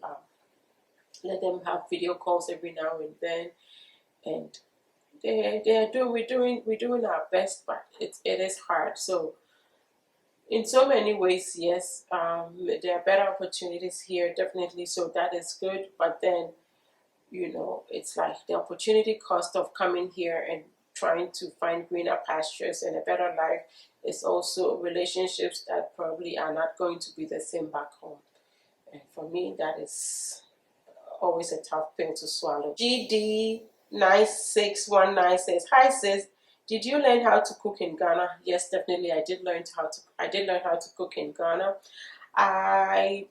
Speaker 1: let them have video calls every now and then, and they're doing we're doing our best, but it is hard. So in so many ways, yes, there are better opportunities here, definitely. So that is good, but then it's like the opportunity cost of coming here and trying to find greener pastures and a better life is also relationships that probably are not going to be the same back home. And for me, that is always a tough pill to swallow. GD9619 says, "Hi sis, did you learn how to cook in Ghana?" Yes, definitely. I did learn how to cook in Ghana. I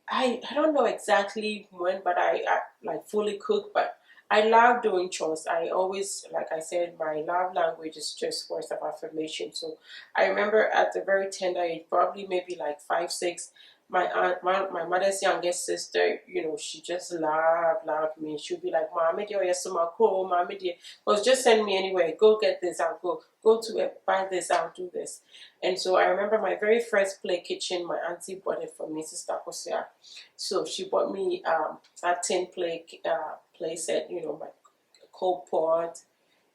Speaker 1: I don't know exactly when, but I like fully cook. But I love doing chores. I always, like I said, my love language is just words of affirmation. So I remember at the very tender age, probably maybe like 5, 6, my aunt, my mother's youngest sister, she just loved me. She'd be like, "Mommy, dear, yes, so cool, Mommy, dear, was just send me anywhere. Go get this. I'll go to it, buy this. I'll do this." And so I remember my very first play kitchen. My auntie bought it for me, Sister Kosia. So she bought me a tin play set, my coal pot,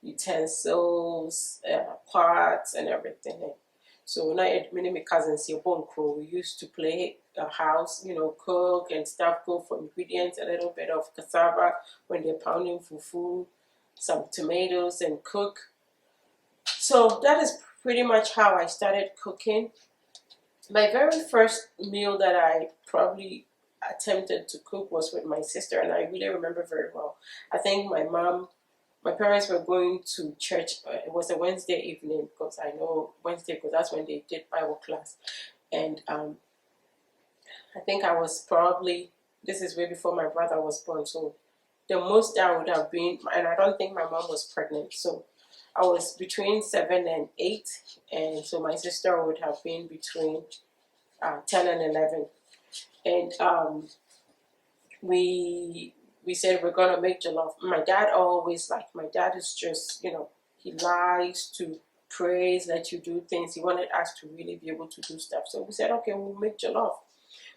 Speaker 1: utensils, pots, and everything. And so when I had many of my cousins here, Bone Crow, we used to play a house, cook and stuff, go for ingredients, a little bit of cassava when they're pounding fufu, some tomatoes, and cook. So that is pretty much how I started cooking. My very first meal that I probably attempted to cook was with my sister, and I really remember very well. I think my parents were going to church. It was a Wednesday evening, because I know Wednesday, because that's when they did Bible class. And I think I was probably, this is way before my brother was born, so the most I would have been, and I don't think my mom was pregnant, so I was between 7 and 8, and so my sister would have been between 10 and 11. And we said we're gonna make jollof. My dad is just, he likes to praise, let you do things. He wanted us to really be able to do stuff. So we said, okay, we'll make jollof.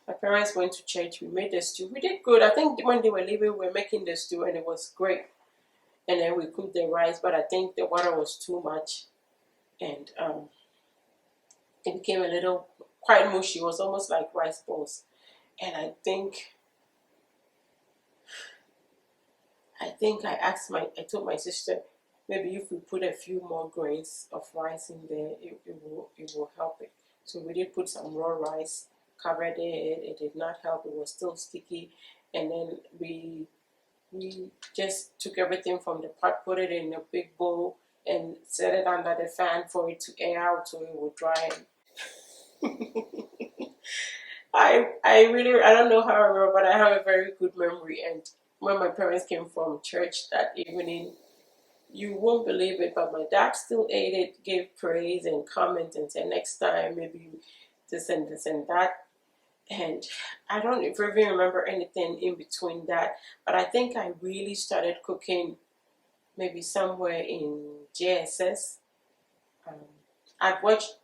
Speaker 1: My parents went to church. We made the stew. We did good. I think when they were leaving, we were making the stew, and it was great. And then we cooked the rice, but I think the water was too much, and it became a little quite mushy. It was almost like rice balls. And I think I told my sister, maybe if we put a few more grains of rice in there, it will help it. So we did put some raw rice, covered it. It did not help. It was still sticky, and then we just took everything from the pot, put it in a big bowl, and set it under the fan for it to air out so it would dry. I don't know how I remember, but I have a very good memory. And when my parents came from church that evening, you won't believe it, but my dad still ate it, gave praise and comment, and said next time maybe this and that. And I don't even remember anything in between that, but I think I really started cooking maybe somewhere in JSS. Um, I'd watched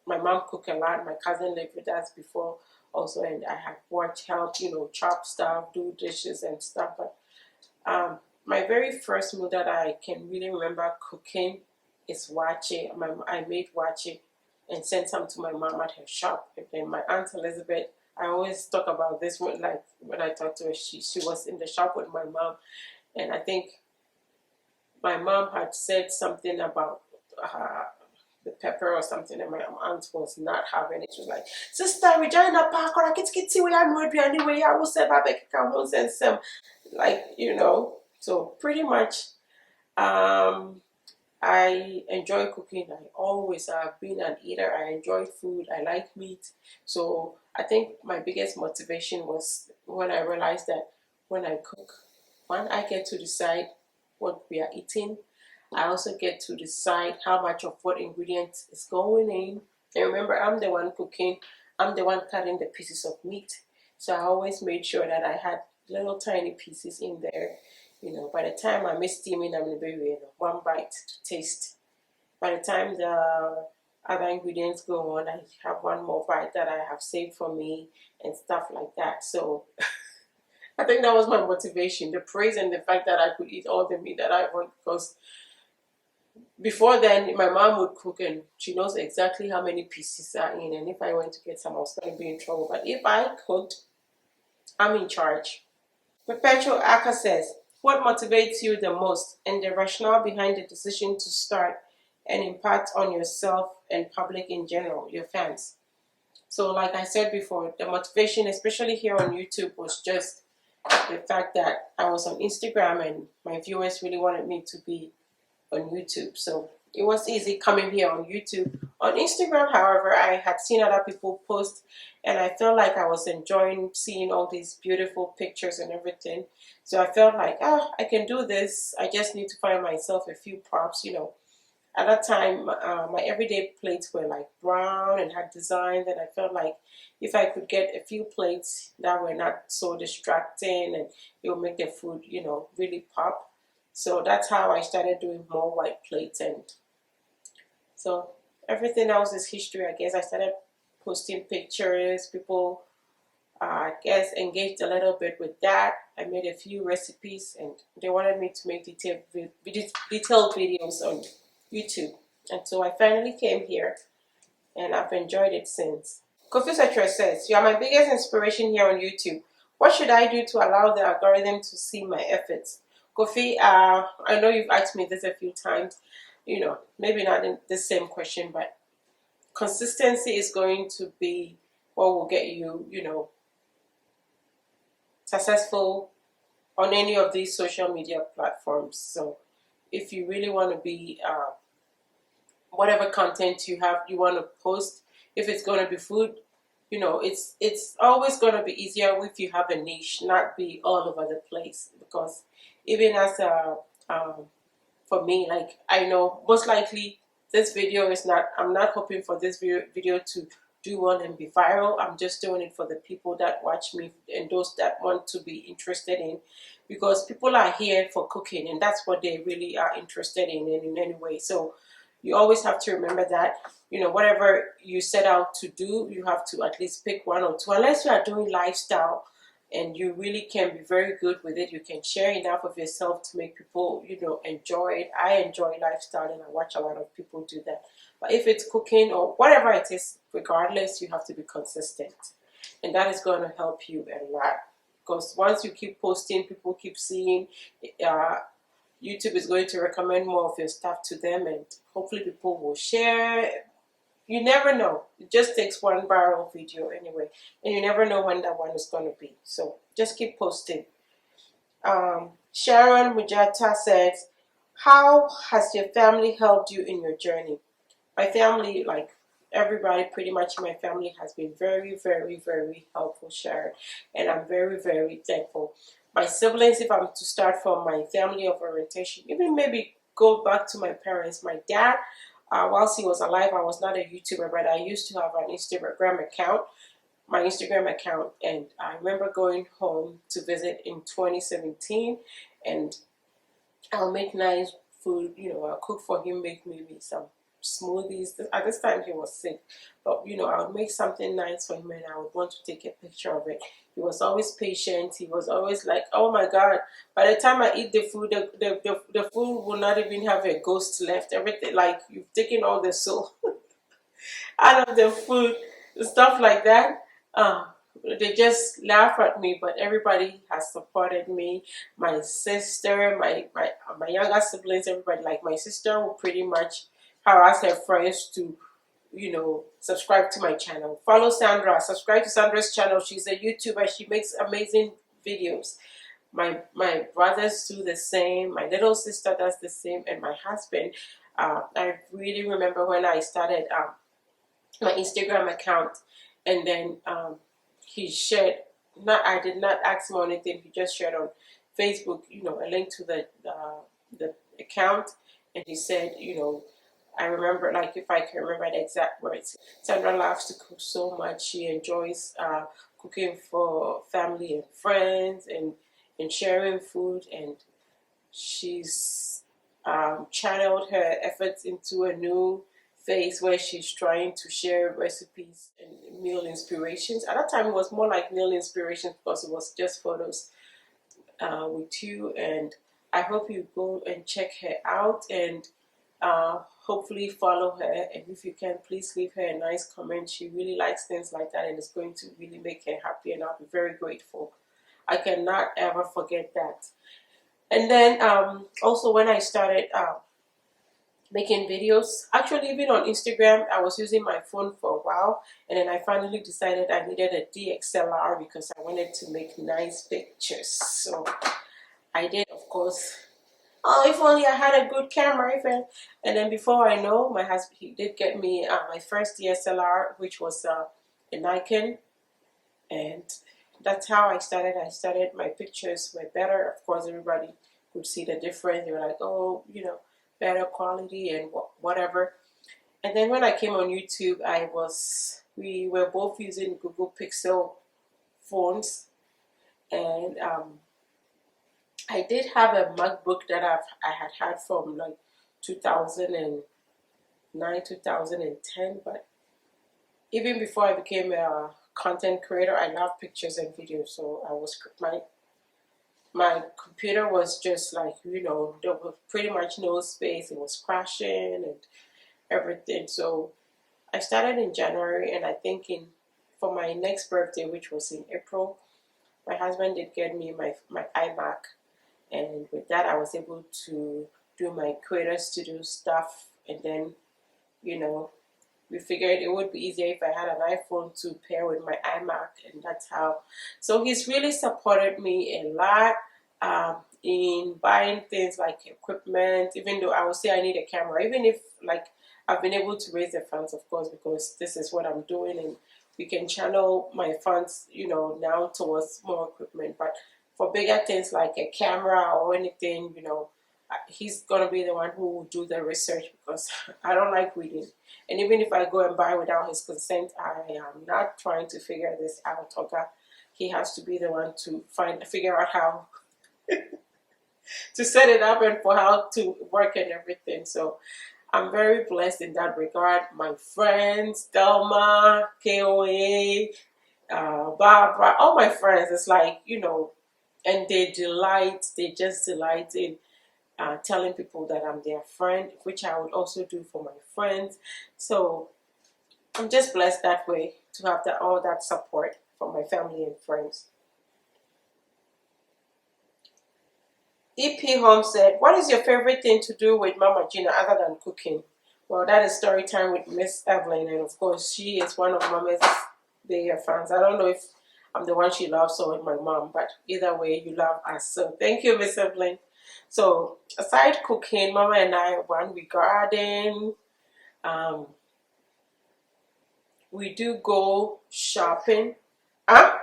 Speaker 1: my mom cook a lot. My cousin lived with us before also, and I had watched help, chop stuff, do dishes and stuff. But my very first meal that I can really remember cooking is wache. I made wache and sent some to my mom at her shop. And then my aunt Elizabeth, I always talk about this one, like when I talk to her, she was in the shop with my mom, and I think my mom had said something about the pepper or something, and my aunt was not having it. She was like, "Sister, we join a park or I get we are moved anyway. I will say back come and some So pretty much, I enjoy cooking. I always have been an eater. I enjoy food. I like meat. So I think my biggest motivation was when I realized that when I cook, one, I get to decide what we are eating. I also get to decide how much of what ingredients is going in. And remember, I'm the one cooking. I'm the one cutting the pieces of meat. So I always made sure that I had little tiny pieces in there. By the time I miss steaming, I'm going to be one bite to taste. By the time the other ingredients go on, I have one more bite that I have saved for me and stuff like that. So I think that was my motivation, the praise and the fact that I could eat all the meat that I want. Because before then, my mom would cook and she knows exactly how many pieces are in. And if I went to get some, I was going to be in trouble. But if I cooked, I'm in charge. Perpetual Aka says, what motivates you the most and the rationale behind the decision to start and impact on yourself and public in general, your fans? So like I said before, the motivation, especially here on YouTube, was just the fact that I was on Instagram and my viewers really wanted me to be on YouTube. So it was easy coming here on YouTube. On Instagram, however, I had seen other people post and I felt like I was enjoying seeing all these beautiful pictures and everything. So I felt like, I can do this. I just need to find myself a few props. At that time, my everyday plates were like brown and had designs, and I felt like if I could get a few plates that were not so distracting and it would make the food, really pop. So that's how I started doing more white plates, and so everything else is history. I guess I started posting pictures. People, I guess, engaged a little bit with that. I made a few recipes, and they wanted me to make detailed videos on YouTube. And so I finally came here, and I've enjoyed it since. Kofi Setra says, "You are my biggest inspiration here on YouTube. What should I do to allow the algorithm to see my efforts?" Kofi, I know you've asked me this a few times. Maybe not in the same question, but consistency is going to be what will get you, successful on any of these social media platforms. So if you really want to be whatever content you want to post, if it's going to be food, it's always going to be easier if you have a niche, not be all over the place. Because even as for me, like, I know most likely this video is not, I'm not hoping for this video to do well and be viral. I'm just doing it for the people that watch me and those that want to be interested in, because people are here for cooking and that's what they really are interested in any way. So you always have to remember that, whatever you set out to do, you have to at least pick one or two, unless you are doing lifestyle and you really can be very good with it. You can share enough of yourself to make people, enjoy it. I enjoy lifestyle and I watch a lot of people do that. But if it's cooking or whatever it is, regardless, you have to be consistent. And that is going to help you a lot. Because once you keep posting, people keep seeing, YouTube is going to recommend more of your stuff to them, and hopefully people will share. You never know. It just takes one viral video anyway, and you never know when that one is going to be. So just keep posting. Sharon Mujata says, how has your family helped you in your journey? My family, like everybody pretty much in my family, has been very, very, very helpful, Sharon, and I'm very, very thankful. My siblings, if I'm to start from my family of orientation, even maybe go back to my parents. My dad, whilst he was alive, I was not a YouTuber, but I used to have an Instagram account, my Instagram account, and I remember going home to visit in 2017, and I'll make nice food, I'll cook for him, make maybe some smoothies. At this time he was sick, but I would make something nice for him, and I would want to take a picture of it. He was always patient. He was always like, oh my God, by the time I eat the food, the food will not even have a ghost left. Everything, like, you've taken all the soul out of the food, stuff like that. They just laugh at me, but everybody has supported me. My sister, my younger siblings, everybody. Like, my sister will pretty much harass her friends to, subscribe to my channel. Follow Sandra. Subscribe to Sandra's channel. She's a YouTuber. She makes amazing videos. My brothers do the same. My little sister does the same, and my husband. I really remember when I started my Instagram account, and then he shared. Not I did not ask him or anything. He just shared on Facebook, a link to the account, and he said, I remember, like, if I can remember the exact words. Sandra loves to cook so much. She enjoys cooking for family and friends, and sharing food, and she's channeled her efforts into a new phase where she's trying to share recipes and meal inspirations. At that time, it was more like meal inspirations because it was just photos with you. And I hope you go and check her out, and hopefully follow her. And if you can, please leave her a nice comment. She really likes things like that, and it's going to really make her happy, and I'll be very grateful. I cannot ever forget that. And then also, when I started making videos, actually even on Instagram, I was using my phone for a while, and then I finally decided I needed a DXLR because I wanted to make nice pictures. So I did, of course. Oh, if only I had a good camera. And then before I know, my husband, he did get me my first DSLR, which was a Nikon, and that's how I started. My pictures were better. Of course, everybody could see the difference. They were like, oh, better quality and whatever. And then when I came on YouTube, we were both using Google Pixel phones, and I did have a MacBook that I had from like 2009, 2010, but even before I became a content creator, I love pictures and videos. So my computer was just like, there was pretty much no space. It was crashing and everything. So I started in January, and I think for my next birthday, which was in April, my husband did get me my iMac, and with that I was able to do my Creator Studio stuff. And then, we figured it would be easier if I had an iPhone to pair with my iMac, and that's how. So he's really supported me a lot in buying things like equipment, even though I would say I need a camera, even if, like, I've been able to raise the funds, of course, because this is what I'm doing, and we can channel my funds, now towards more equipment. But for bigger things like a camera or anything, he's gonna be the one who will do the research, because I don't like reading. And even if I go and buy without his consent, I am not trying to figure this out. Okay, he has to be the one to figure out how to set it up and for how to work and everything. So I'm very blessed in that regard. My friends, Delma, KOA, Barbara, all my friends, it's like, and they just delight in telling people that I'm their friend, which I would also do for my friends. So I'm just blessed that way to have all that support from my family and friends. EP Home said, "What is your favorite thing to do with Mama Gina other than cooking?" Well, that is story time with Miss Evelyn, and of course, she is one of Mama's bigger fans. I don't know if I'm the one she loves or my mom, but either way, you love us. So thank you, Miss Evelyn. So aside cooking, Mama and I, one, we garden. Um, we do go shopping. Huh?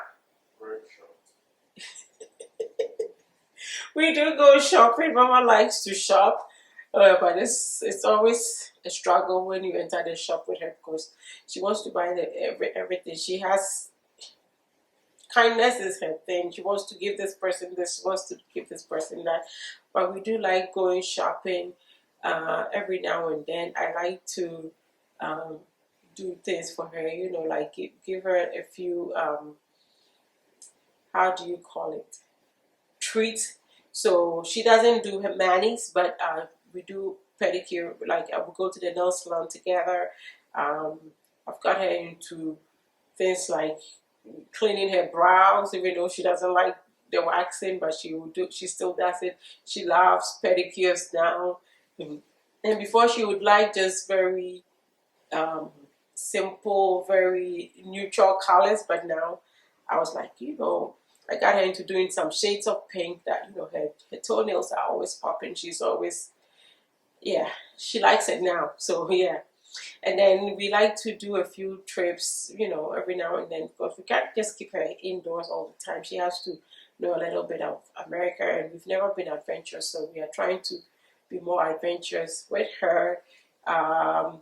Speaker 1: We do go shopping. Mama likes to shop, but it's always a struggle when you enter the shop with her because she wants to buy everything. She has kindness is her thing. She wants to give this person this, she wants to give this person that. But we do like going shopping every now and then. I like to um, do things for her, like give her a few, how do you call it, treats. So she doesn't do her manis, but we do pedicure. Like we go to the nail salon together. Um, I've got her into things like cleaning her brows, even though she doesn't like the waxing, but she will do. She still does it. She loves pedicures now, and before she would like just very um, simple, very neutral colors. But now I was like, I got her into doing some shades of pink that, her toenails are always popping. She's always, yeah, she likes it now. So, yeah. And then we like to do a few trips, every now and then because we can't just keep her indoors all the time. She has to know a little bit of America, and we've never been adventurous. So we are trying to be more adventurous with her. Um,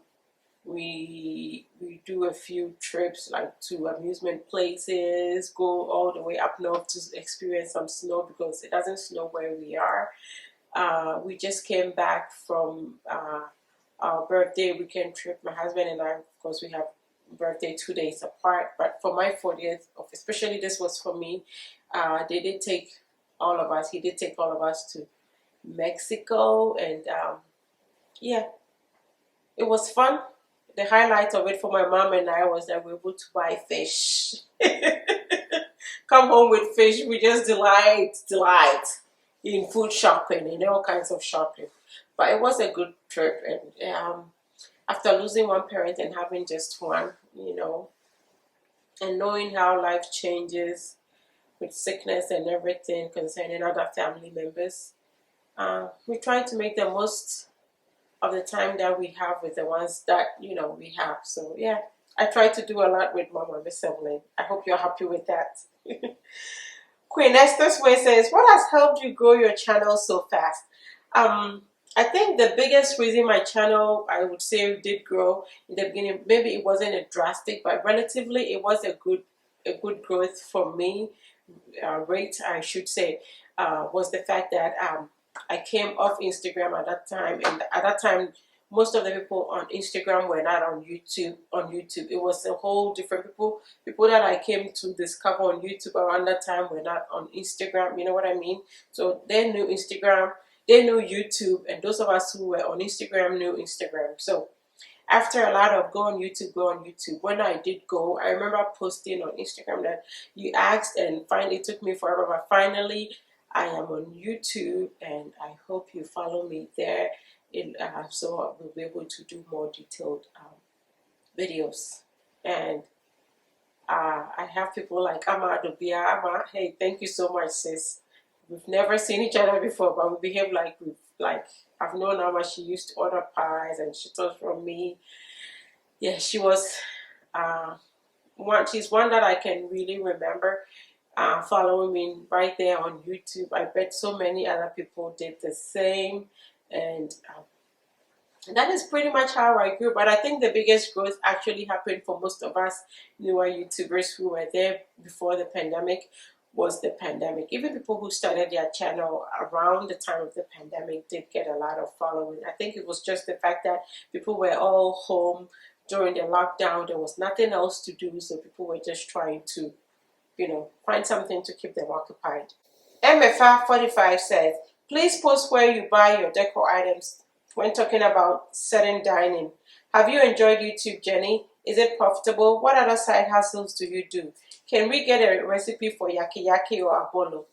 Speaker 1: we do a few trips like to amusement places, go all the way up north to experience some snow because it doesn't snow where we are. We just came back from our birthday weekend trip. My husband and I, of course, we have birthday 2 days apart. But for my 40th, especially this was for me. They did take all of us. He did take all of us to Mexico, and yeah, it was fun. The highlight of it for my mom and I was that we were able to buy fish. Come home with fish. We just delight in food shopping and all kinds of shopping. But it was a good trip, and after losing one parent and having just one, and knowing how life changes with sickness and everything concerning other family members, we try to make the most of the time that we have with the ones that we have. So yeah, I try to do a lot with Mama Miss Evelyn. I hope you're happy with that. Queen Esther's Way says, "What has helped you grow your channel so fast?" Um, I think the biggest reason my channel, I would say, did grow in the beginning, maybe it wasn't a drastic, but relatively it was a good growth for me. Rate, I should say, was the fact that I came off Instagram at that time, and at that time, most of the people on Instagram were not on YouTube. It was a whole different people. People that I came to discover on YouTube around that time were not on Instagram. You know what I mean? So they knew Instagram, they knew YouTube, and those of us who were on Instagram knew Instagram. So after a lot of go on YouTube, when I did go, I remember posting on Instagram that you asked, and finally it took me forever, but finally I am on YouTube, and I hope you follow me there. So I will be able to do more detailed videos. And I have people like Ama Adobia. Ama, hey, thank you so much, sis. We've never seen each other before, but we behave like I've known Ama. She used to order pies, and she took from me. Yeah, she was one. She's one that I can really remember following me right there on YouTube. I bet so many other people did the same, and that is pretty much how I grew. But I think the biggest growth actually happened for most of us newer YouTubers who were there before the pandemic. Was the pandemic. Even people who started their channel around the time of the pandemic did get a lot of following. I think it was just the fact that people were all home during the lockdown. There was nothing else to do, so people were just trying to, find something to keep them occupied. MFR45 says, "Please post where you buy your decor items when talking about certain dining. Have you enjoyed YouTube journey? Is it profitable? What other side hustles do you do? Can we get a recipe for yaki yaki or abolo?"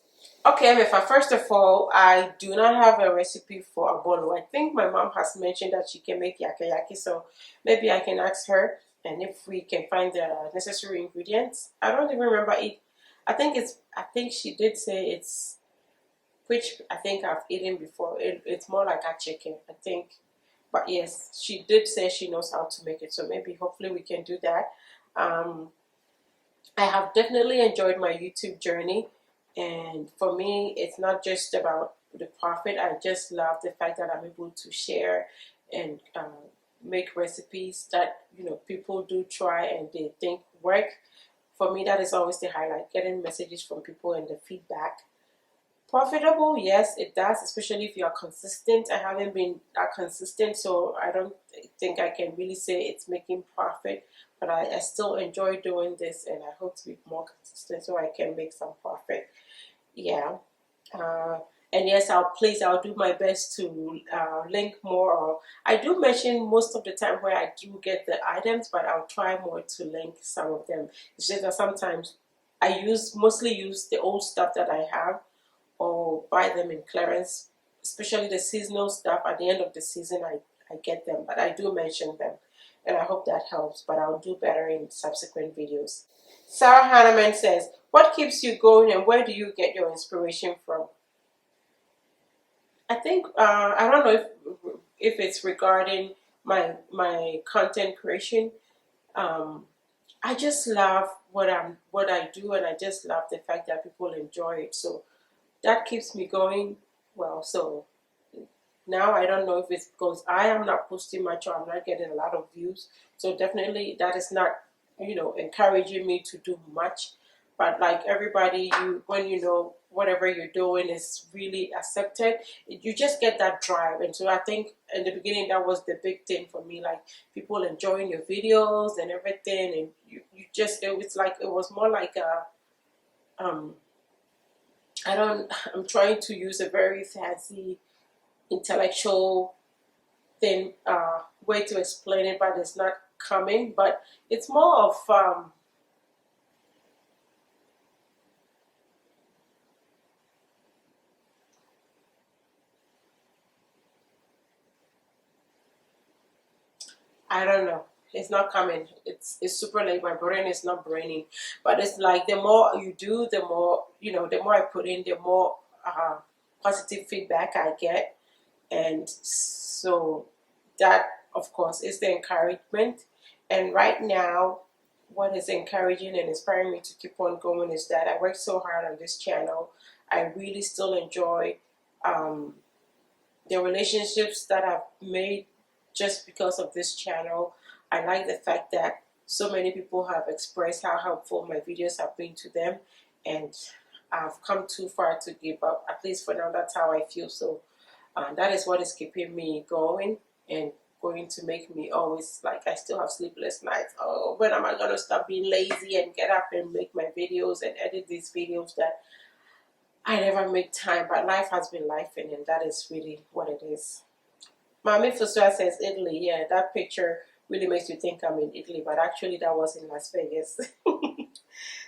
Speaker 1: Okay, Mifa, first of all, I do not have a recipe for abolo. I think my mom has mentioned that she can make yaki yaki, so maybe I can ask her and if we can find the necessary ingredients. I don't even remember it. I think she did say it's, which I think I've eaten before. It's more like a chicken, I think. But yes, she did say she knows how to make it, so maybe hopefully we can do that. Um, I have definitely enjoyed my YouTube journey. And for me, it's not just about the profit. I just love the fact that I'm able to share and make recipes that people do try and they think work. For me, that is always the highlight, getting messages from people and the feedback. Profitable, yes, it does, especially if you are consistent. I haven't been that consistent, so I don't think I can really say it's making profit. But I still enjoy doing this, and I hope to be more consistent so I can make some profit. Yeah. Uh, and yes, I'll do my best to link more. Or I do mention most of the time where I do get the items, but I'll try more to link some of them. It's just that sometimes mostly use the old stuff that I have or buy them in clearance, especially the seasonal stuff. At the end of the season, I get them, but I do mention them, and I hope that helps. But I'll do better in subsequent videos. Sarah Hanneman says, "What keeps you going, and where do you get your inspiration from?" I think I don't know if it's regarding my content creation. Um, I just love what I do, and I just love the fact that people enjoy it. So that keeps me going. Well, so now I don't know if it's because I am not posting much or I'm not getting a lot of views. So definitely that is not, encouraging me to do much. But like everybody, when you know whatever you're doing is really accepted, you just get that drive. And so I think in the beginning that was the big thing for me, like people enjoying your videos and everything, and you just it was more like a I don't I'm trying to use a very fancy intellectual thing way to explain it, but it's not coming. But it's more of I don't know. It's not coming. It's super late. My brain is not braining, but it's like the more you do, the more the more I put in, the more positive feedback I get, and so that of course is the encouragement. And right now, what is encouraging and inspiring me to keep on going is that I worked so hard on this channel. I really still enjoy um, the relationships that I've made just because of this channel. I like the fact that so many people have expressed how helpful my videos have been to them, and I've come too far to give up. At least for now, that's how I feel. So that is what is keeping me going and going to make me always like I still have sleepless nights. Oh, when am I gonna stop being lazy and get up and make my videos and edit these videos that I never make time, but life has been life, and that is really what it is. Mami Fusua says Italy. Yeah, that picture really makes you think I'm in Italy, but actually that was in Las Vegas.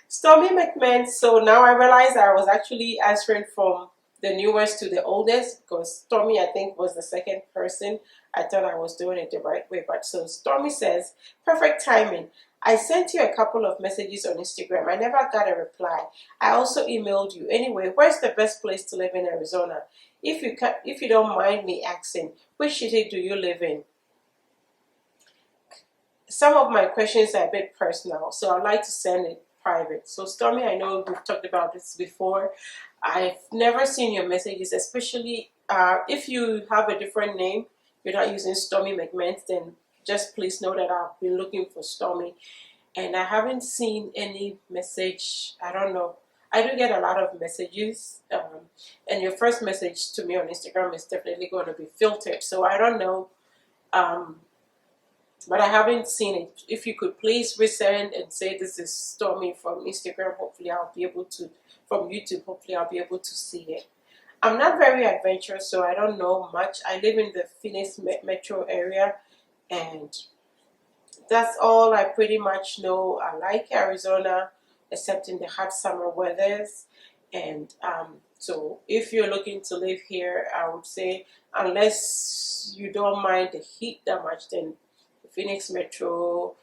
Speaker 1: Stormy McMahon. So now I realize I was actually answering from the newest to the oldest because Stormy, I think, was the second person. I thought I was doing it the right way. But so Stormy says, perfect timing. I sent you a couple of messages on Instagram. I never got a reply. I also emailed you. Anyway, where's the best place to live in Arizona? If you don't mind me asking, which city do you live in? Some of my questions are a bit personal, so I'd like to send it private. So, Stormy, I know we've talked about this before. I've never seen your messages, especially if you have a different name, you're not using Stormy McMahon, then just please know that I've been looking for Stormy and I haven't seen any message. I don't know. I do get a lot of messages, and your first message to me on Instagram is definitely going to be filtered. So I don't know. Um, but I haven't seen it. If you could please resend and say this is Stormy from Instagram, hopefully I'll be able to, from YouTube, hopefully I'll be able to see it. I'm not very adventurous, so I don't know much. I live in the Phoenix metro area, and that's all I pretty much know. I like Arizona, except in the hot summer weathers. And So if you're looking to live here, I would say, unless you don't mind the heat that much, then the Phoenix Metro,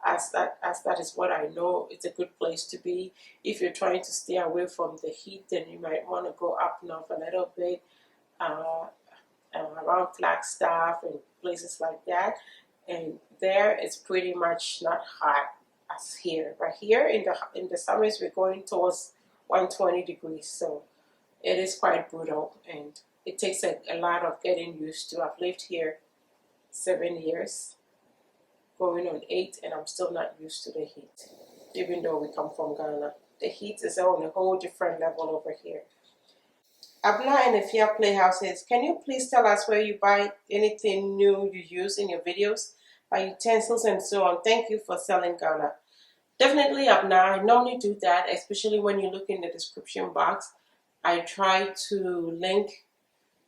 Speaker 1: as that is what I know, it's a good place to be. If you're trying to stay away from the heat, then you might want to go up north a little bit, uh, around Flagstaff and places like that. And there it's pretty much not hot as here. But here in the summers we're going towards 120 degrees, so it is quite brutal, and it takes a lot of getting used to. I've lived here 7 years, going on 8, and I'm still not used to the heat, even though we come from Ghana. The heat is on a whole different level over here. Abla and Efia Playhouses, can you please tell us where you buy anything new you use in your videos, like utensils and so on? Thank you for selling Ghana. Definitely, Abna. I normally do that, especially when you look in the description box. I try to link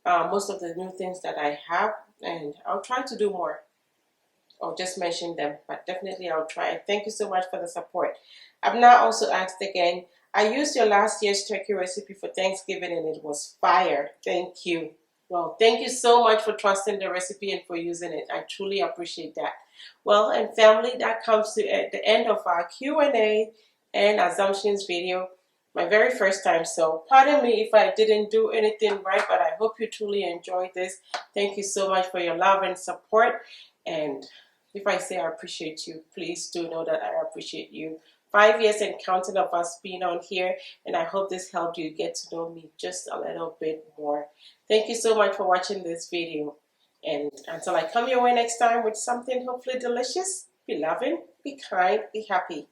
Speaker 1: most of the new things that I have, and I'll try to do more. I'll just mention them, but definitely I'll try. Thank you so much for the support. I've now also asked again, I used your last year's turkey recipe for Thanksgiving and it was fire. Thank you. Well, thank you so much for trusting the recipe and for using it. I truly appreciate that. Well, and family, that comes to the end of our Q&A and assumptions video. My very first time, so pardon me if I didn't do anything right, but I hope you truly enjoyed this. Thank you so much for your love and support. And if I say I appreciate you, please do know that I appreciate you. 5 years and counting of us being on here, and I hope this helped you get to know me just a little bit more. Thank you so much for watching this video. And until I come your way next time with something hopefully delicious, be loving, be kind, be happy.